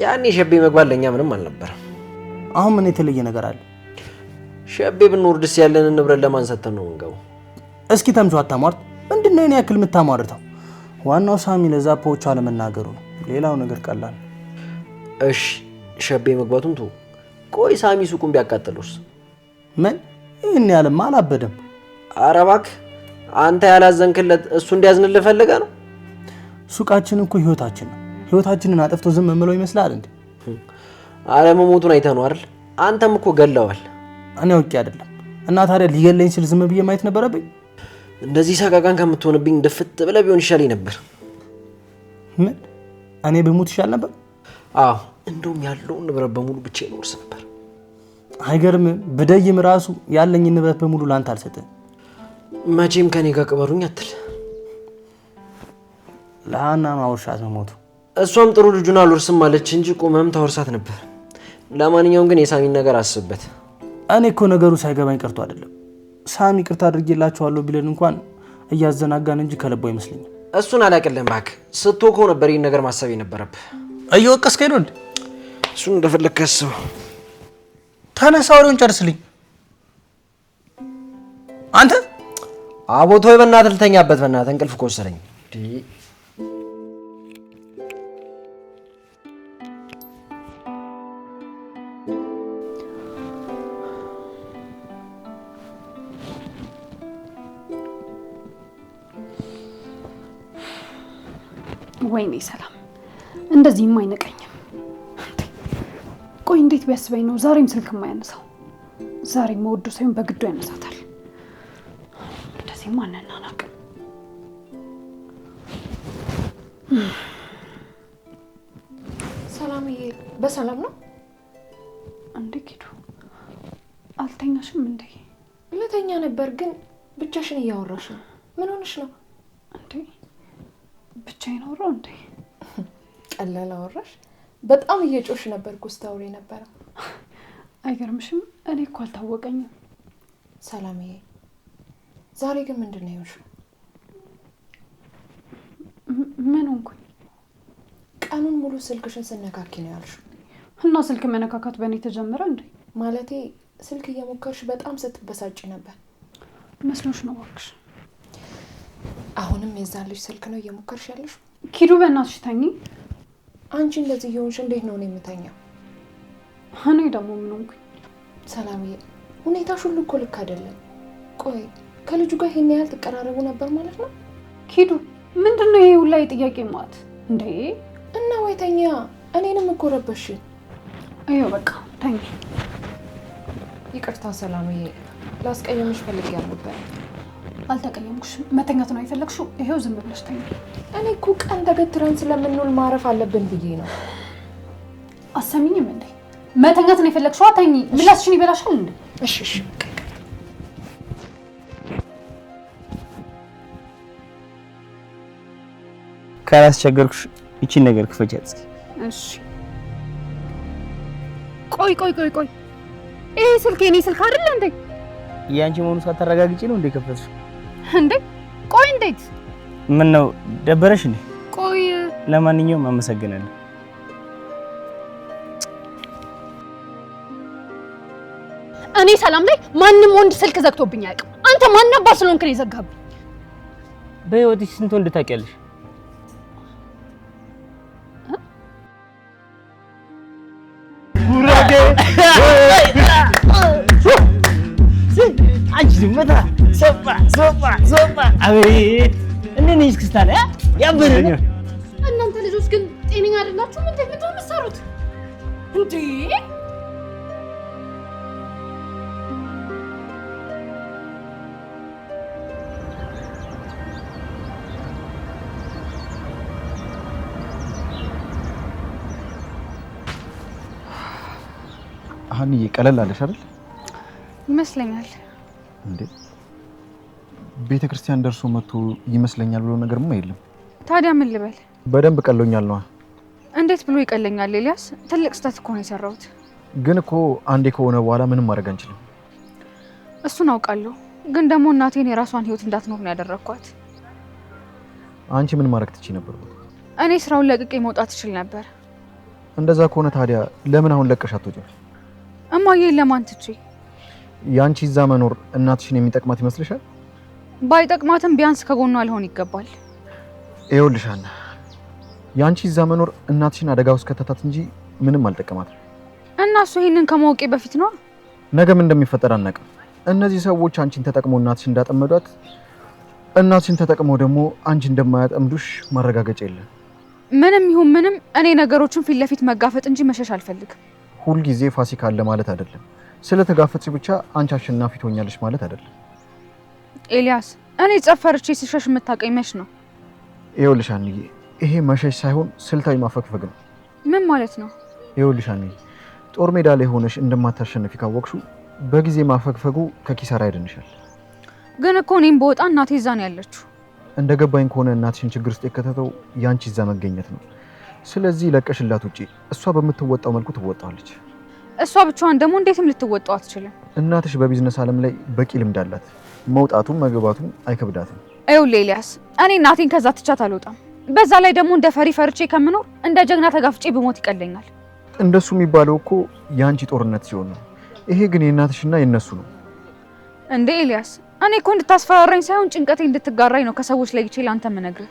ያኔ ሸቤ መግባት ለኛ ምንም አልነበረም። አሁን ምን የተለየ ነገር አለ? ሸቤ ብንወርድስ ያለንን ንብረት ለማንሰተን ነው እንገባው። እስኪ ተምቹ አታሟርት። ምንድነው የኔ ያክል የምታሟርተው? ዋናው ሳሚ ለዛፖቹ አለመናገሩ ነው። ሌላው ነገር ቀላል። እሺ ሸቤ መግባቱን ተው። ቆይ ሳሚ ሱቁን ቢያቃጥሉስ? ምን ይሄን ያህልማ አላበደም። ኧረ እባክህ አንተ ያላዘንክለት እሱ እንዲያዝንልህ ፈልገህ ነው? ሱቃችን እኮ ህይወታችን ነው። ህይወታችንን አጥፍቶ ዝም የምለው ይመስላል እንዴ? አለመሞቱን አይተህ ነው አይደል? አንተም እኮ ገለዋል። እኔ አውቄ አይደለም። እና ታዲያ ሊገለኝ ሲል ዝም ብዬ ማየት ነበረብኝ? እንደዚህ ሰቃቃን ከምትሆንብኝ ድፍት ብለህ ቢሆን ይሻለኝ ነበር። ምን እኔ በሞት ይሻል ነበር? አዎ እንደውም ያለውን ንብረት በሙሉ ብቻዬን ወርስ ነበር። አይገርምም? ብደይም ራሱ ያለኝ ንብረት በሙሉ ላንተ አልሰጥም። መቼም ከኔ ጋር ቅበሩኝ አትል። ለሀና ማውርሻት ነው ሞቱ። እሷም ጥሩ ልጁን አልወርስም ማለች እንጂ ቁመም ታወርሳት ነበር። ለማንኛውም ግን የሳሚን ነገር አስብበት። እኔ እኮ ነገሩ ሳይገባኝ ቀርቶ አይደለም። ሳሚ ይቅርታ አድርጌላችኋለሁ ቢለን እንኳን እያዘናጋን እንጂ ከልቦ አይመስለኝም። እሱን አላቅልህም እባክህ። ስትወቀው ነበር ይህን ነገር ማሰብ የነበረብህ። እየወቀስከኝ ነው እንዴ? እሱን እንደፈለግህ አስበው። ተነሳ ወሬውን ጨርስልኝ። አንተ አቦቶ በእናትህ ልተኛበት። በእናትህ እንቅልፍ ከወሰደኝ ወይኔ ሰላም እንደዚህም አይነቀኝም። ቆይ እንዴት ቢያስበኝ ነው ዛሬም ስልክ የማያነሳው? ዛሬም ወዶ ሳይሆን በግዱ ያነሳታል። ማንና አናውቅም። ሰላምዬ በሰላም ነው እንዴ? ኪዱ አልተኛሽም እንዴ? ልተኛ ነበር ግን ብቻሽን እያወራሽ ነው። ምን ሆነሽ ነው እንዴ? ብቻዬን አወራሁ እንዴ? ቀላል አወራሽ? በጣም እየጮሽ ነበር እኮ ስታወሪ ነበር። አይገርምሽም? እኔ እኮ አልታወቀኝም። ሰላምዬ ዛሬ ግን ምንድነው ያልሽው? ምን ሆንኩኝ? ቀኑን ሙሉ ስልክሽን ስነካኪ ነው ያልሽው። እና ስልክ መነካካት በእኔ ተጀመረ እንዴ? ማለቴ ስልክ እየሞከርሽ በጣም ስትበሳጭ ነበር። መስሎሽ ነው እባክሽ። አሁንም የዛን ልጅ ስልክ ነው እየሞከርሽ ያለሽ? ኪዱ በእናትሽ ተኚ። አንቺ እንደዚህ እየሆንሽ እንዴት ነው የምተኛው? እኔ ደግሞ ምን ሆንኩኝ? ሰላምዬ ሁኔታሽ ሁሉ እኮ ልክ አይደለም። ቆይ ከልጁ ጋር ይሄን ያህል ትቀራረቡ ነበር ማለት ነው? ኪዱ ምንድነው ይሄ ሁላ የጥያቄ ማት እንዴ? እና ወይ ተኛ። እኔንም እኮ ረበሽኝ። አይው በቃ ተኚ። ይቅርታ ሰላምዬ ላስቀየምሽ ፈልጌ ነበር። አልተቀየምኩሽም። መተኛት ነው የፈለግሽው? ይሄው ዝም ብለሽ ተኚ። እኔ እኮ ቀን ተገትረን ስለምንውል ማረፍ አለብን ብዬ ነው። አሰሚኝም እንዴ? መተኛት ነው የፈለግሽው? ተኚ። ምላስሽን ይበላሻል እንዴ? እሺ እሺ ካላስቸገርኩሽ እቺን ነገር ክፈቻት እስኪ። እሺ ቆይ ይሄ ስልክ የኔ ስልክ አይደል እንዴ? ያንቺ መሆኑ ሳታረጋግጪ ነው እንዴ ከፈትሽ? እንዴ ቆይ እንዴት? ምን ነው ደበረሽ እንዴ? ቆይ ለማንኛውም አመሰግናለሁ። እኔ ሰላም ላይ ማንም ወንድ ስልክ ዘግቶብኝ አያውቅም። አንተ ማን ነበር ስለሆንክ ነው የዘጋብኝ? በህይወትሽ ስንት ወንድ ታውቂያለሽ? ጉራጌ አንቺ ዝምታ ሶፋ አቤት እንዴት ነሽ ክስታለ ያበረ እናንተ ልጆች ግን ጤነኛ አይደላችሁ? ምን እንደምትሆኑ ሰሩት እንዴ? ሀኒዬ ቀለል አለሽ አይደል? ይመስለኛል። እንዴ ቤተክርስቲያን ደርሶ መጥቶ ይመስለኛል ብሎ ነገርማ የለም። ታዲያ ምን ልበል? በደንብ ቀሎኛል ነው። እንዴት ብሎ ይቀለኛል? ኤልያስ ትልቅ ስህተት እኮ ነው የሰራሁት። ግን እኮ አንዴ ከሆነ በኋላ ምንም ማድረግ አንችልም። እሱን አውቃለሁ። ግን ደግሞ እናቴን የራሷን ህይወት እንዳትኖር ነው ያደረኳት። አንቺ ምን ማድረግ ትችይ ነበር? እኔ ስራውን ለቅቄ መውጣት እችል ነበር። እንደዛ ከሆነ ታዲያ ለምን አሁን ለቀሽ አትወጪም? እማዬን ለማን ትቼ? ያንቺ እዛ መኖር እናትሽን የሚጠቅማት ይመስልሻል? ባይጠቅማትም ቢያንስ ከጎኗ ሊሆን ይገባል። ይኸውልሽ ሀና፣ ያንቺ እዛ መኖር እናትሽን አደጋ ውስጥ ከተታት እንጂ ምንም አልጠቀማትም። እና እሱ ይሄንን ከማወቄ በፊት ነው። ነገ ምን እንደሚፈጠር አናውቅም። እነዚህ ሰዎች አንቺን ተጠቅመው እናትሽን እንዳጠመዷት፣ እናትሽን ተጠቅመው ደግሞ አንቺ እንደማያጠምዱሽ ማረጋገጫ የለም። ምንም ይሁን ምንም እኔ ነገሮችን ፊት ለፊት መጋፈጥ እንጂ መሸሽ አልፈልግም። ሁል ጊዜ ፋሲካ አለ ማለት አይደለም። ስለተጋፈጥሽ ብቻ አንቺ አሸናፊ ትሆኛለሽ ማለት አይደለም። ኤልያስ እኔ ጸፈርቼ ስሸሽ የምታውቀኝ መች ነው? ይኸውልሽ ሀኒዬ፣ ይሄ መሸሽ ሳይሆን ስልታዊ ማፈግፈግ ነው። ምን ማለት ነው? ይኸውልሽ ሀኒዬ፣ ጦር ሜዳ ላይ ሆነሽ እንደማታሸንፊ ካወቅሽው በጊዜ ማፈግፈጉ ከኪሳራ ያድንሻል። ግን እኮ እኔም በወጣ እናቴ እዛ ነው ያለችው። እንደገባኝ ከሆነ እናትሽን ችግር ውስጥ የከተተው ያንቺ እዛ መገኘት ነው። ስለዚህ ለቀሽላት ውጪ፣ እሷ በምትወጣው መልኩ ትወጣለች። እሷ ብቻዋን ደግሞ እንዴትም ልትወጣው አትችልም። እናትሽ በቢዝነስ ዓለም ላይ በቂ ልምድ አላት። መውጣቱም መግባቱም አይከብዳትም። ይኸውልህ ኤልያስ፣ እኔ እናቴን ከዛ ትቻት አልወጣም። በዛ ላይ ደግሞ እንደ ፈሪ ፈርቼ ከምኖር እንደ ጀግና ተጋፍጬ ብሞት ይቀለኛል። እንደሱ የሚባለው እኮ የአንቺ ጦርነት ሲሆን ነው። ይሄ ግን የእናትሽና የነሱ ነው። እንዴ ኤልያስ፣ እኔ እኮ እንድታስፈራራኝ ሳይሆን ጭንቀቴ እንድትጋራኝ ነው ከሰዎች ለይቼ ለአንተ የምነግርህ።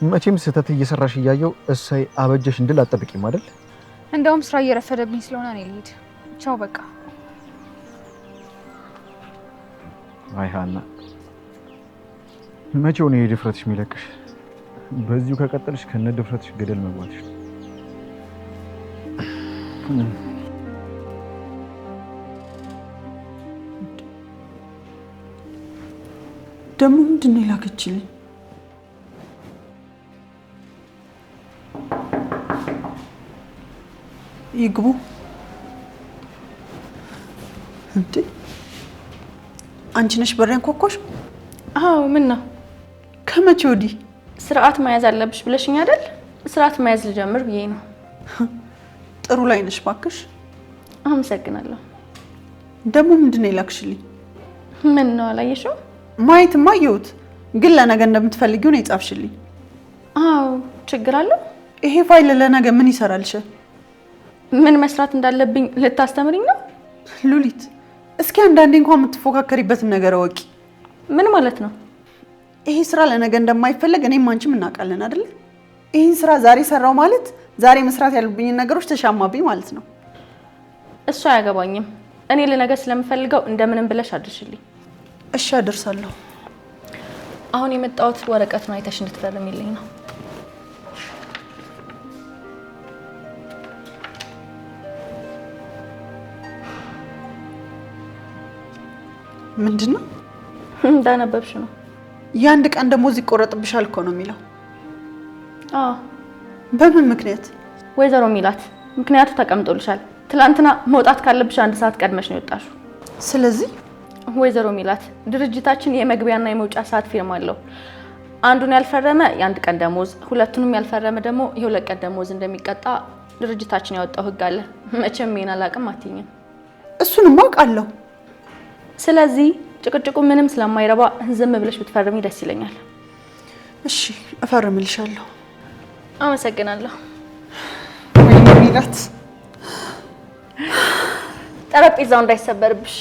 መቼም ስህተት እየሰራሽ እያየው እሰይ አበጀሽ እንድል አጠብቂም አይደል? እንደውም ስራ እየረፈደብኝ ስለሆነ እኔ ልሂድ። ቻው በቃ። አይ ሀና፣ መቼው ነው የድፍረትሽ የሚለቅሽ? በዚሁ ከቀጠልሽ ከነ ድፍረትሽ ገደል መግባትሽ ነው። ደግሞ ምንድን ነው የላከችልኝ? ይግቡ እንዴ? አንቺ ነሽ በሬን ኮኮሽ? አዎ ምን ነው? ከመቼ ወዲህ? ስርዓት መያዝ አለብሽ ብለሽኝ አይደል? ስርዓት መያዝ ልጀምር ብዬ ነው። ጥሩ ላይ ነሽ ባክሽ። አመሰግናለሁ። ደግሞ ምንድን ነው የላክሽልኝ? ምን ነው አላየሽው? ማየትማ አየሁት፣ ግን ለነገ እንደምትፈልጊው ነው የጻፍሽልኝ። አዎ ችግር አለው? ይሄ ፋይል ለነገ ምን ይሰራልሽ? ምን መስራት እንዳለብኝ ልታስተምሪኝ ነው? ሉሊት እስኪ አንዳንዴ እንኳን የምትፎካከሪበትን ነገር አወቂ። ምን ማለት ነው? ይሄ ስራ ለነገ እንደማይፈለግ እኔም አንቺም እናውቃለን አይደል? ይሄን ስራ ዛሬ ሰራው ማለት ዛሬ መስራት ያሉብኝን ነገሮች ተሻማብኝ ማለት ነው። እሱ አያገባኝም። እኔ ለነገ ስለምፈልገው እንደምንም ብለሽ አድርሽልኝ። እሺ አደርሳለሁ። አሁን የመጣሁት ወረቀቱን አይተሽ እንድትፈርሚልኝ ነው። ምንድነው? እንዳነበብሽ ነው። የአንድ ቀን ደሞዝ ይቆረጥብሻል እኮ ነው የሚለው። አዎ። በምን ምክንያት? ወይዘሮ ሚላት ምክንያቱ ተቀምጦልሻል። ትላንትና መውጣት ካለብሽ 1 ሰዓት ቀድመሽ ነው የወጣሽው። ስለዚህ ወይዘሮ ሚላት ድርጅታችን የመግቢያና የመውጫ ሰዓት ፊርማ አለው። አንዱን ያልፈረመ የ1 ቀን ደሞዝ፣ ሁለቱንም ያልፈረመ ደግሞ የ2 ቀን ደሞዝ እንደሚቀጣ ድርጅታችን ያወጣው ህግ አለ። መቼም ምን አላቅም አትይኝም። እሱንም አውቃለሁ። ስለዚህ ጭቅጭቁ ምንም ስለማይረባ ዝም ብለሽ ብትፈርሚ ደስ ይለኛል። እሺ እፈርምልሻለሁ። አመሰግናለሁ። ሚላት ጠረጴዛው እንዳይሰበርብሽ።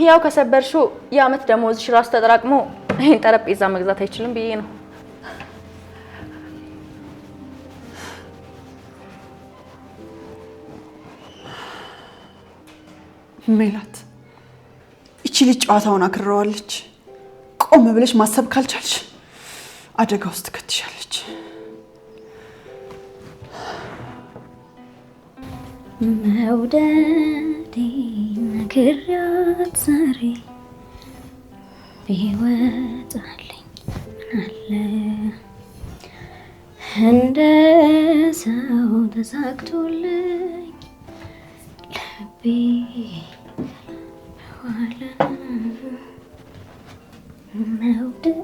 ያው ከሰበርሽው የአመት ደሞዝሽ ራሱ ተጠራቅሞ ይሄን ጠረጴዛ መግዛት አይችልም ብዬ ነው። ሜላት እቺ ልጅ ጨዋታውን አክርረዋለች። ቆም ብለሽ ማሰብ ካልቻልሽ አደጋ ውስጥ ትከትሻለች። መውደዴ ነግሬያት ዛሬ ቢወጣልኝ ምናለ እንደ ሰው ተሳክቶልኝ ልቤ በዋለ መውደድ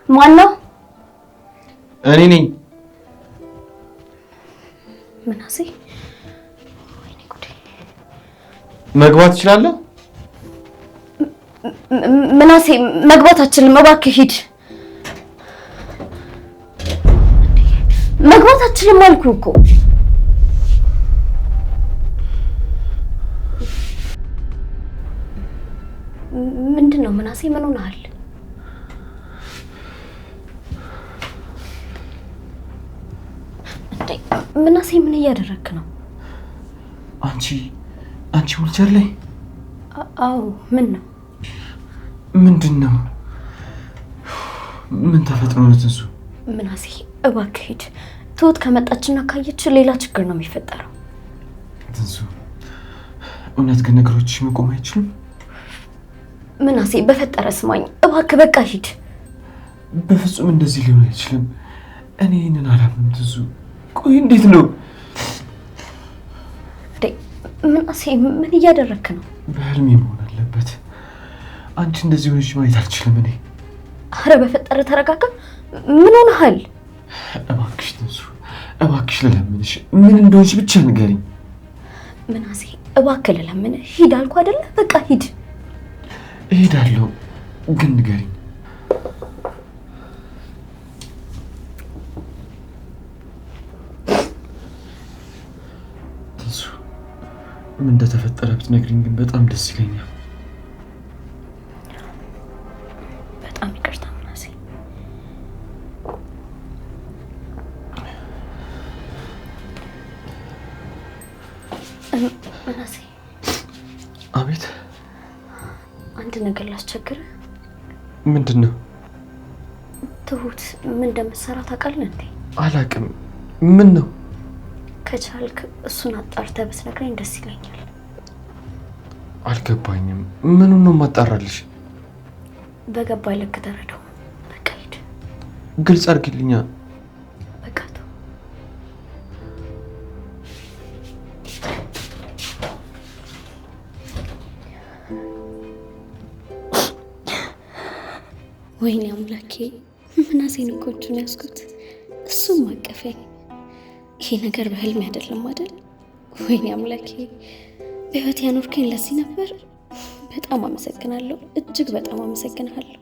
ማነው? እኔ ነኝ። ምናሴ መግባት እችላለሁ? ምናሴ መግባት አትችልም። እባክህ ሂድ። መግባት አትችልም አልኩህ እኮ። ምንድን ነው ምናሴ? ምን ሆነሃል? ምናሴ ምን እያደረክ ነው? አንቺ ውልቸር ላይ? አዎ። ምን ነው? ምንድን ነው? ምን ተፈጥሮ ነው ትንሱ? ምናሴ እባክህ ሂድ። ትሁት ከመጣችና ካየች ሌላ ችግር ነው የሚፈጠረው። ትንሱ እውነት ግን ነገሮች መቆም አይችሉም? ምናሴ በፈጠረ ስማኝ እባክህ፣ በቃ ሂድ። በፍጹም እንደዚህ ሊሆን አይችልም። እኔ ይህንን አላምንም ትንሱ። ቆይ እንዴት ነው? ምናሴ ምን እያደረክ ነው? በህልሜ መሆን አለበት። አንቺ እንደዚህ ሆነሽ ማየት አልችልም እኔ። አረ በፈጠረ ተረጋጋ። ምን ሆነሃል? እባክሽ ትንሱ፣ እባክሽ ልለምንሽ፣ ምን እንደሆንሽ ብቻ ንገሪኝ። ምናሴ እባክህ ልለምንህ፣ ሂድ አልኩ አይደለ? በቃ ሂድ። እሄዳለሁ፣ ግን ንገሪኝ። ትንሱ ምን እንደተፈጠረ ብትነግሪኝ ግን በጣም ደስ ይለኛል። በጣም ይቅርታ ምናሴ። ምናሴ። አቤት። አንድ ነገር ላስቸግር። ምንድን ነው? ትሁት ምን እንደምትሰራ ታውቃለህ እንዴ? አላውቅም። ምን ነው? ከቻልክ እሱን አጣርተህ ብትነግረኝ ደስ ይለኛል። አልገባኝም። ምኑን ነው ማጣራልሽ? በገባ ልክ ተረዳው። በቃ ሂድ። ግልጽ አድርግልኛ። በቃ ተው። ወይኔ አምላኬ፣ ምናሴን እኮ እጁን ያዝኩት፣ እሱም አቀፈኝ። ይሄ ነገር በህልም አይደለም አይደል? ወይኔ አምላኬ፣ በህይወት ያኖርከኝ ለዚህ ነበር። በጣም አመሰግናለሁ፣ እጅግ በጣም አመሰግናለሁ።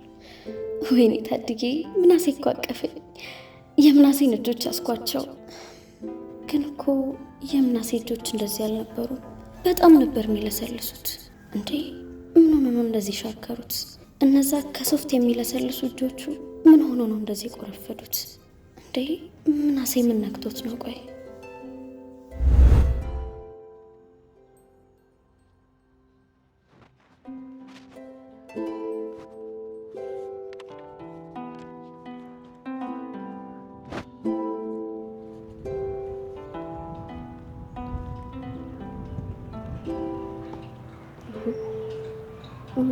ወይኔ ታድጌ፣ ምናሴ እኮ አቀፈኝ። የምናሴን እጆች ያስኳቸው። ግን እኮ የምናሴ እጆች እንደዚህ ያልነበሩ፣ በጣም ነበር የሚለሰልሱት። እንዴ ምን ሆኖ ነው እንደዚህ ሻከሩት? እነዛ ከሶፍት የሚለሰልሱ እጆቹ ምን ሆኖ ነው እንደዚህ ቆረፈዱት? እንዴ ምናሴ ምን ነክቶት ነው? ቆይ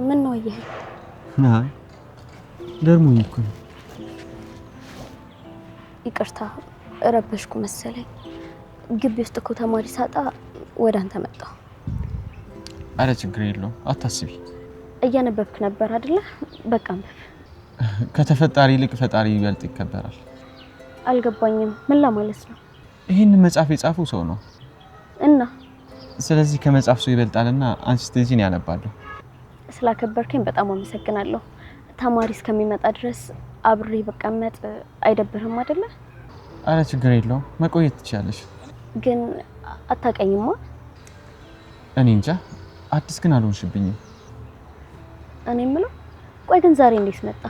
ምን ነው ይሄ? አይ ደርሞኝ እኮ ነው። ይቅርታ ረበሽኩ መሰለኝ። ግቢ ውስጥ እኮ ተማሪ ሳጣ ወደ አንተ መጣሁ። አረ ችግር የለውም አታስቢ። እያነበብክ ነበር አይደለ? በቃ አንብብ። ከተፈጣሪ ይልቅ ፈጣሪ ይበልጥ ይከበራል። አልገባኝም። ምን ለማለት ነው? ይህን መጽሐፍ የጻፈው ሰው ነው እና ስለዚህ ከመጽሐፍ ሰው ይበልጣልና አንቺ ስትይዚን ያነባለሁ። ስላከበርከኝ በጣም አመሰግናለሁ። ተማሪ እስከሚመጣ ድረስ አብሬ በቀመጥ አይደብርም አይደለ? አረ ችግር የለውም መቆየት ትችያለሽ። ግን አታውቀኝማ? እኔ እንጃ አዲስ ግን አልሆንሽብኝም። እኔ የምለው ቆይ ግን ዛሬ እንዴት መጣ?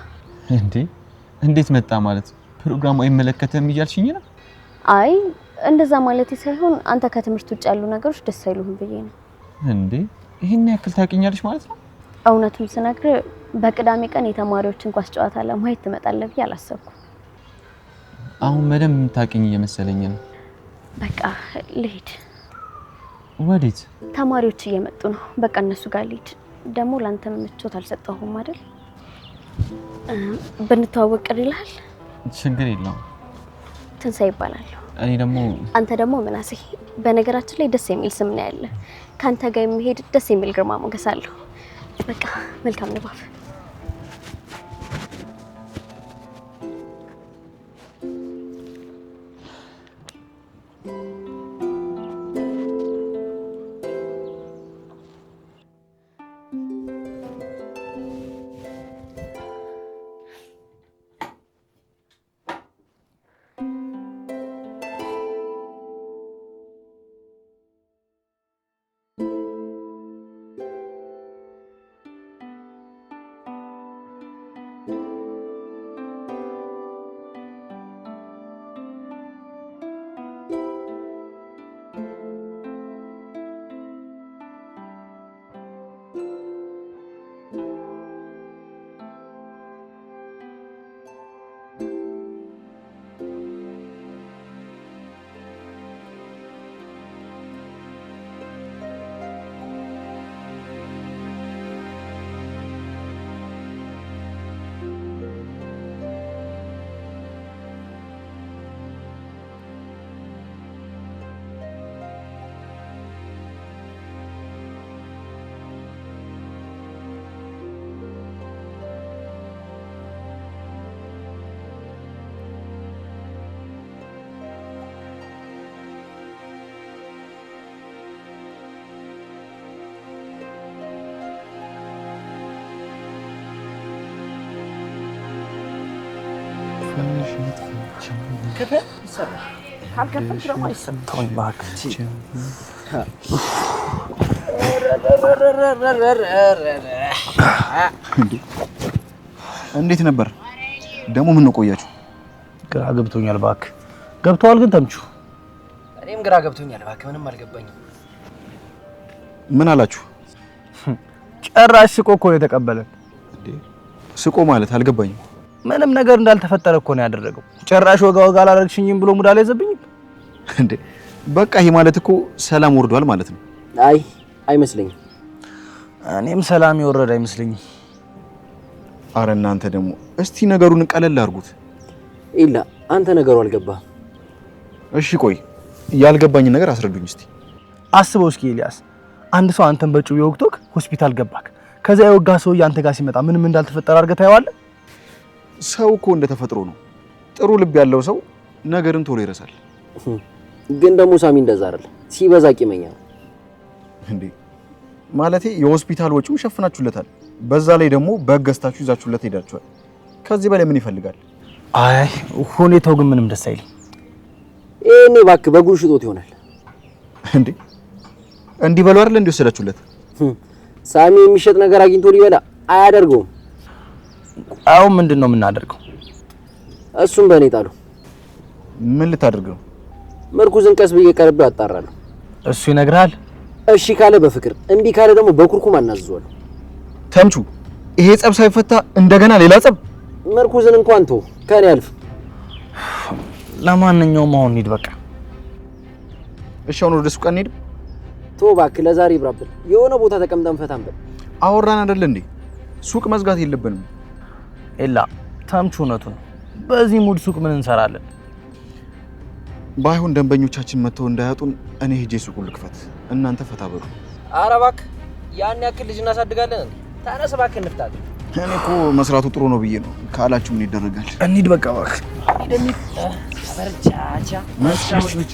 እንዴት መጣ ማለት ፕሮግራሙ አይመለከተም እያልሽኝ ነው? አይ እንደዛ ማለት ሳይሆን አንተ ከትምህርት ውጭ ያሉ ነገሮች ደስ አይሉህም ብዬ ነው። ይሄን ያክል ታውቂኛለሽ ማለት ነው? እውነቱን ስነግር በቅዳሜ ቀን የተማሪዎችን ኳስ ጨዋታ ለማየት ትመጣለህ ብዬ አላሰብኩም። አሁን በደንብ የምታውቂኝ እየመሰለኝ ነው። በቃ ልሂድ። ወዴት? ተማሪዎች እየመጡ ነው። በቃ እነሱ ጋር ልሂድ። ደግሞ ላንተ ምቾት አልሰጠሁም አይደል? ብንተዋወቅ ቅር ይልሃል? ችግር የለውም። ትንሳኤ ይባላል። እኔ ደግሞ አንተ ደግሞ ምናሴ። በነገራችን ላይ ደስ የሚል ስም ነው ያለ። ካንተ ጋር የሚሄድ ደስ የሚል ግርማ ሞገስ አለው። በቃ መልካም ንባብ። እንዴት ነበር ደግሞ? ምን ነው ቆያችሁ? ግራ ገብቶኛል እባክህ። ገብቷል ግን ተምቹ? እኔም ግራ ገብቶኛል እባክህ። ምንም አልገባኝም። ምን አላችሁ? ጭራሽ ስቆ እኮ ነው የተቀበለን። ስቆ ማለት አልገባኝም። ምንም ነገር እንዳልተፈጠረ እኮ ነው ያደረገው። ጭራሽ ወጋ ወጋ አላረግሽኝም ብሎ ሙድ አልያዘብኝም እንዴ? በቃ ይሄ ማለት እኮ ሰላም ወርዷል ማለት ነው። አይ አይመስለኝም። እኔም ሰላም ይወረድ አይመስለኝም። አረ እናንተ ደግሞ እስቲ ነገሩን ቀለል አድርጉት። ኢላ አንተ ነገሩ አልገባህ። እሺ ቆይ ያልገባኝ ነገር አስረዱኝ እስቲ። አስበው እስኪ ኤልያስ፣ አንድ ሰው አንተን በጩቤ ወግቶክ ሆስፒታል ገባክ። ከዛ የወጋ ሰው አንተ ጋር ሲመጣ ምንም እንዳልተፈጠረ አድርገህ ታየዋለህ? ሰው እኮ እንደተፈጥሮ ነው። ጥሩ ልብ ያለው ሰው ነገርን ቶሎ ይረሳል። ግን ደግሞ ሳሚ እንደዛ አይደል፣ ሲበዛ ቂመኛ ነው እንዴ። ማለቴ የሆስፒታል ወጪውን ሸፍናችሁለታል። በዛ ላይ ደግሞ በገዝታችሁ ይዛችሁለት ሄዳችኋል። ከዚህ በላይ ምን ይፈልጋል? አይ ሁኔታው ግን ምንም ደስ አይልም። እኔ እባክህ በጉን ሽጦት ይሆናል እንዴ። እንዲህ በለው አይደል እንዴ ወሰዳችሁለት? ሳሚ የሚሸጥ ነገር አግኝቶ ሊበላ አያደርገውም። አሁን ምንድነው የምናደርገው? እሱም በእኔ ጣሉ። ምን ልታደርግ ነው? ምርኩዝን ቀስ ብዬ ቀርቤ አጣራለሁ። እሱ ይነግራል። እሺ ካለ በፍቅር እምቢ ካለ ደግሞ በኩርኩም አናዝዟለሁ። ተምቹ ይሄ ጸብ ሳይፈታ እንደገና ሌላ ጸብ? ምርኩዝን እንኳን ተው ከኔ አልፍ። ለማንኛውም አሁን እንሂድ በቃ። እሺ አሁን ወደ ሱቅ እንሂድ። ተው እባክህ ለዛሬ ይብራብን። የሆነ ቦታ ተቀምጠን ፈታን በል። አወራን አይደል እንዴ? ሱቅ መዝጋት የለብንም። ኤላ ተምቹ እውነቱ ነው። በዚህ ሙድ ሱቅ ምን እንሰራለን? ባይሆን ደንበኞቻችን መተው እንዳያጡን እኔ ሄጄ ሱቁን ልክፈት፣ እናንተ ፈታ በሉ። ኧረ እባክህ ያን ያክል ልጅ እናሳድጋለን እንዴ? ተነስ እባክህ እንፍታት። እኔ እኮ መስራቱ ጥሩ ነው ብዬ ነው። ካላችሁ ምን ይደረጋል? እንሂድ በቃ እባክህ። እንሂድ። በርቻቻ መስራቱ ብቻ